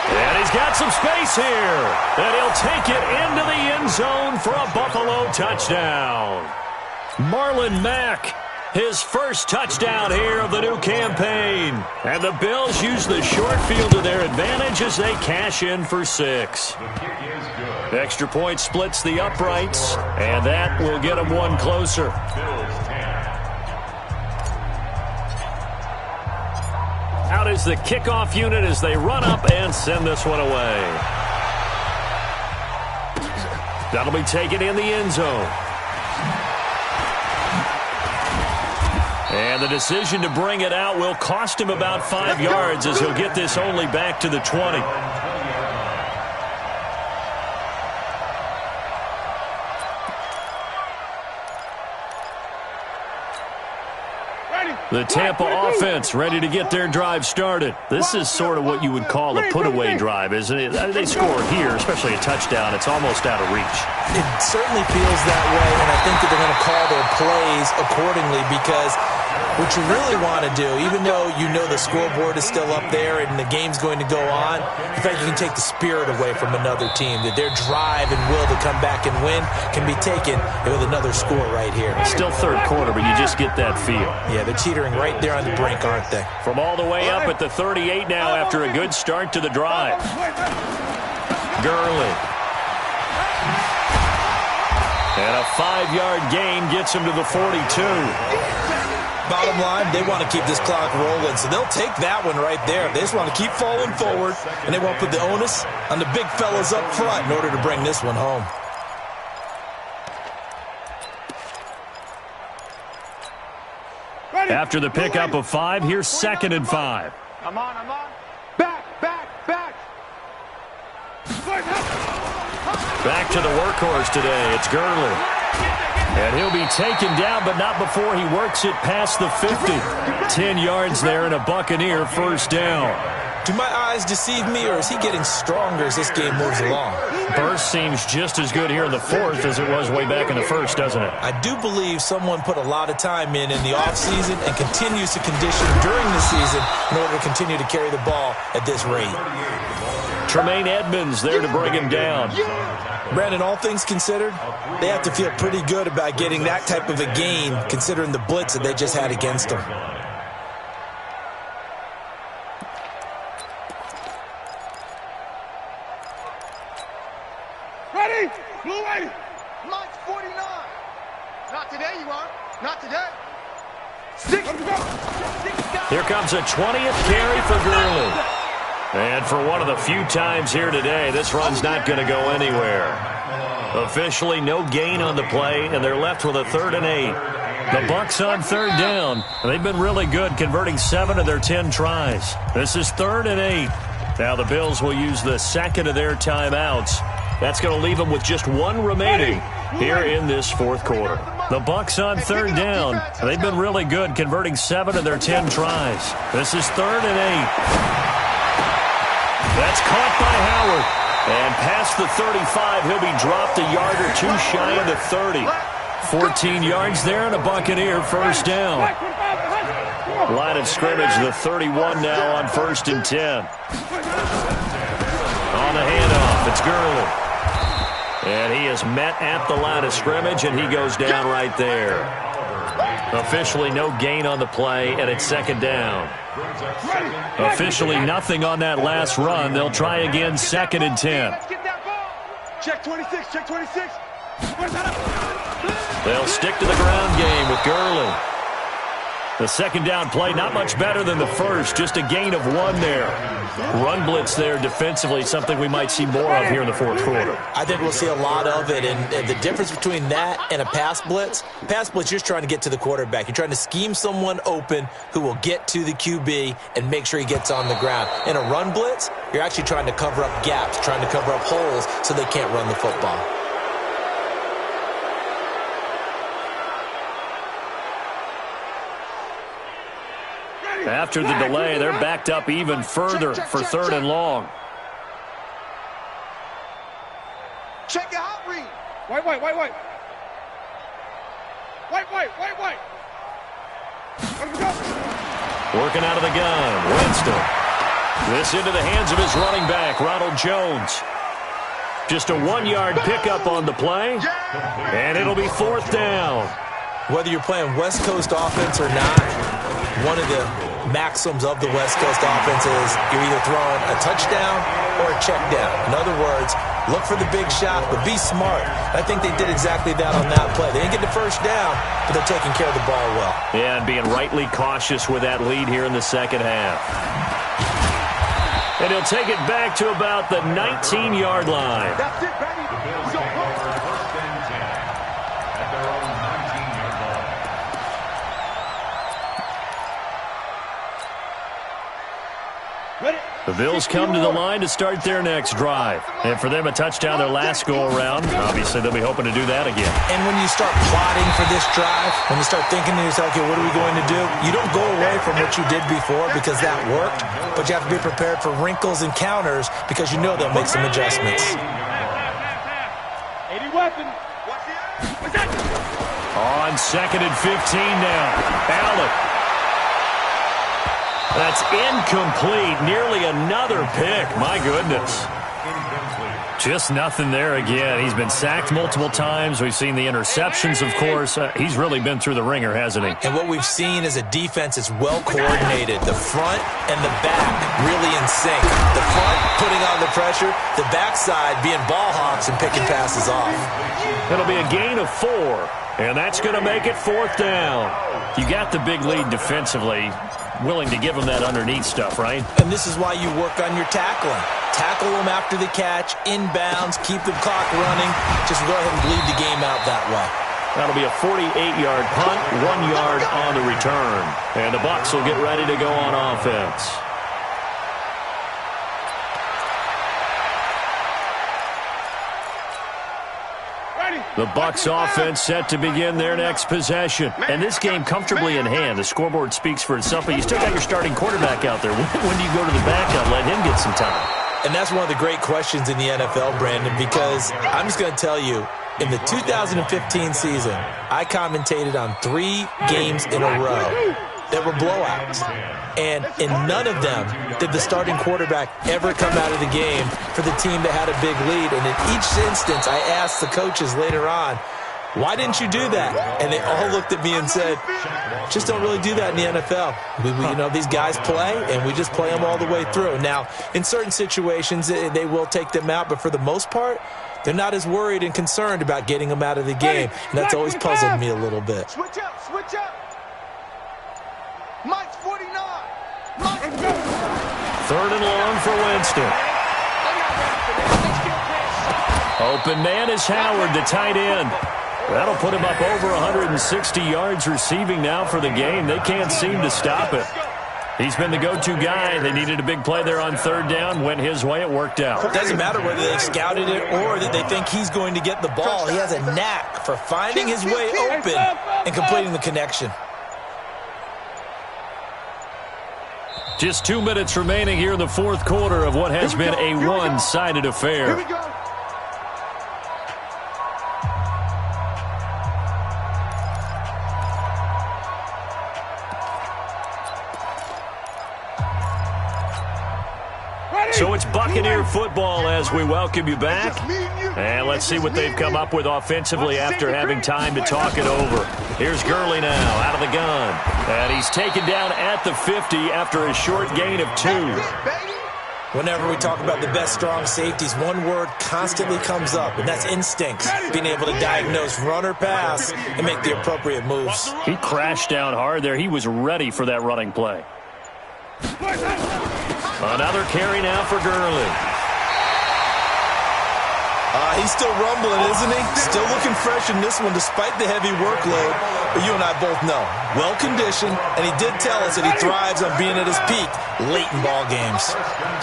And he's got some space here. And he'll take it into the end zone for a Buffalo touchdown. Marlon Mack, his first touchdown here of the new campaign. And the Bills use the short field to their advantage as they cash in for 6. Extra point splits the uprights, and that will get them one closer. Out is the kickoff unit as they run up and send this one away. That'll be taken in the end zone. And the decision to bring it out will cost him about 5 yards as he'll get this only back to the 20. The Tampa offense ready to get their drive started. This is sort of what you would call a put-away drive, isn't it? They score here, especially a touchdown. It's almost out of reach. It certainly feels that way, and I think that they're going to call their plays accordingly because what you really want to do, even though you know the scoreboard is still up there and the game's going to go on, in fact, you can take the spirit away from another team, that their drive and will to come back and win can be taken with another score right here. Still third quarter, but you just get that feel. Yeah, they're teetering right there on the brink, aren't they? From all the way up at the 38 now after a good start to the drive. Gurley. And a 5-yard gain gets him to the 42. Bottom line, they want to keep this clock rolling, so they'll take that one right there. They just want to keep falling forward, and they want to put the onus on the big fellas up front in order to bring this one home. After the pickup of 5, here's 2nd and 5. I'm on. Back. Back to the workhorse today. It's Gurley. And he'll be taken down, but not before he works it past the 50. 10 yards there and a Buccaneer first down. Do my eyes deceive me, or is he getting stronger as this game moves along? Burst seems just as good here in the fourth as it was way back in the first, doesn't it? I do believe someone put a lot of time in the offseason and continues to condition during the season in order to continue to carry the ball at this rate. Tremaine Edmonds there to bring him down. Brandon, all things considered, they have to feel pretty good about getting that type of a gain considering the blitz that they just had against them. Ready? Blue lady. Mike's 49. Not today, you are. Not today. Here comes a 20th carry for Gurley. And for one of the few times here today, this run's not going to go anywhere. Officially no gain on the play, and they're left with a 3rd and 8. The Bucs on 3rd down. They've been really good, converting 7 of their 10 tries. This is 3rd and 8. Now the Bills will use the 2nd of their timeouts. That's going to leave them with just 1 remaining here in this 4th quarter. The Bucs on 3rd down. They've been really good, converting 7 of their 10 tries. This is 3rd and 8. That's caught by Howard. And past the 35, he'll be dropped a yard or 2 shy of the 30. 14 yards there and a Buccaneer first down. Line of scrimmage, the 31 now on 1st and 10. On the handoff, it's Gurley. And he is met at the line of scrimmage, and he goes down right there. Officially no gain on the play, and it's 2nd down. Officially nothing on that last run. They'll try again, 2nd and 10. Check 26, check 26. They'll stick to the ground game with Gurley. The 2nd down play, not much better than the first, just a gain of 1 there. Run blitz there defensively, something we might see more of here in the 4th quarter. I think we'll see a lot of it, and the difference between that and a pass blitz, you're just trying to get to the quarterback. You're trying to scheme someone open who will get to the QB and make sure he gets on the ground. In a run blitz, you're actually trying to cover up gaps, trying to cover up holes so they can't run the football. After the delay, they're backed up even further for 3rd and long. Check your hot read. Wait. Working out of the gun, Winston. This into the hands of his running back, Ronald Jones. Just a 1-yard pickup on the play, and it'll be 4th down. Whether you're playing West Coast offense or not, one of the maxims of the West Coast offense is you're either throwing a touchdown or a check down. In other words, look for the big shot, but be smart. I think they did exactly that on that play. They didn't get the first down, but they're taking care of the ball well. Yeah, and being rightly cautious with that lead here in the 2nd half. And he'll take it back to about the 19-yard line. That's it, baby. We go home. 1st and 10 at their own 19-yard line. The Bills come to the line to start their next drive. And for them, a touchdown their last go-around. Obviously, they'll be hoping to do that again. And when you start plotting for this drive, when you start thinking to yourself, okay, what are we going to do? You don't go away from what you did before because that worked, but you have to be prepared for wrinkles and counters because you know they'll make some adjustments. 80 weapon. On 2nd and 15 now. Allen. That's incomplete. Nearly another pick. My goodness. Just nothing there again. He's been sacked multiple times. We've seen the interceptions, of course. He's really been through the ringer, hasn't he? And what we've seen is a defense that's well coordinated. The front and the back really in sync. The front putting on the pressure. The backside being ball hawks and picking passes off. It'll be a gain of 4. And that's going to make it 4th down. You got the big lead defensively. Willing to give them that underneath stuff, right? And this is why you work on your tackling. Tackle them after the catch, inbounds, keep the clock running. Just go ahead and bleed the game out that way. That'll be a 48-yard punt, 1 yard on the return. And the Bucs will get ready to go on offense. The Bucs offense set to begin their next possession. And this game comfortably in hand. The scoreboard speaks for itself, but you still got your starting quarterback out there. When do you go to the backup, let him get some time? And that's one of the great questions in the NFL, Brandon, because I'm just going to tell you, in the 2015 season, I commentated on 3 games in a row that were blowouts. And in none of them did the starting quarterback ever come out of the game for the team that had a big lead. And in each instance, I asked the coaches later on, why didn't you do that? And they all looked at me and said, just don't really do that in the NFL. You know, these guys play, and we just play them all the way through. Now, in certain situations, they will take them out, but for the most part, they're not as worried and concerned about getting them out of the game. And that's always puzzled me a little bit. Switch up, switch up. Mike's 49. Mike. 3rd and long for Winston. Open man is Howard, the tight end. That'll put him up over 160 yards receiving now for the game. They can't seem to stop it. He's been the go-to guy. They needed a big play there on 3rd down. Went his way. It worked out. It doesn't matter whether they scouted it or that they think he's going to get the ball. He has a knack for finding his way open and completing the connection. Just 2 minutes remaining here in the 4th quarter of what has been a one-sided affair. Here we go. So it's Buccaneer football as we welcome you back. And let's see what they've come up with offensively after having time to talk it over. Here's Gurley now out of the gun. And he's taken down at the 50 after a short gain of 2. Whenever we talk about the best strong safeties, one word constantly comes up, and that's instincts. Being able to diagnose run or pass and make the appropriate moves. He crashed down hard there. He was ready for that running play. Another carry now for Gurley. He's still rumbling, isn't he? Still looking fresh in this one despite the heavy workload. But you and I both know, well-conditioned, and he did tell us that he thrives on being at his peak late in ball games.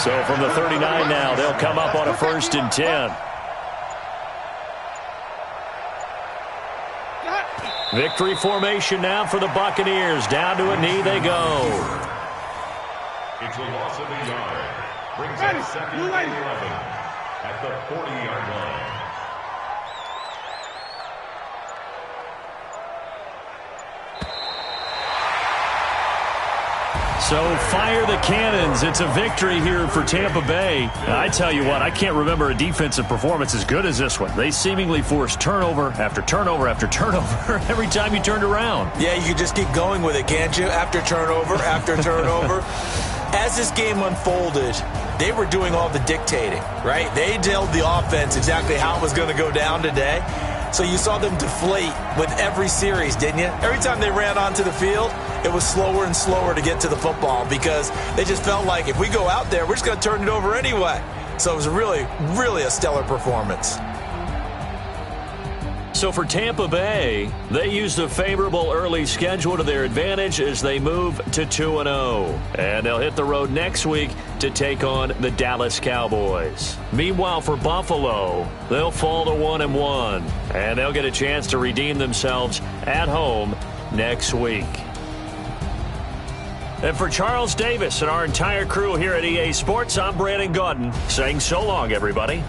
So from the 39 now, they'll come up on a 1st and 10. Victory formation now for the Buccaneers. Down to a knee they go. It's a loss of a yard. Brings up 2nd and 11 at the 40-yard line. So fire the cannons. It's a victory here for Tampa Bay. I tell you what, I can't remember a defensive performance as good as this one. They seemingly forced turnover after turnover after turnover every time you turned around. Yeah, you can just keep going with it, can't you? After turnover, after turnover. As this game unfolded, they were doing all the dictating, right? They told the offense exactly how it was going to go down today. So you saw them deflate with every series, didn't you? Every time they ran onto the field, it was slower and slower to get to the football because they just felt like if we go out there, we're just going to turn it over anyway. So it was really, really a stellar performance. So for Tampa Bay, they used a favorable early schedule to their advantage as they move to 2-0. And they'll hit the road next week to take on the Dallas Cowboys. Meanwhile, for Buffalo, they'll fall to 1-1. And they'll get a chance to redeem themselves at home next week. And for Charles Davis and our entire crew here at EA Sports, I'm Brandon Gaudin saying so long, everybody.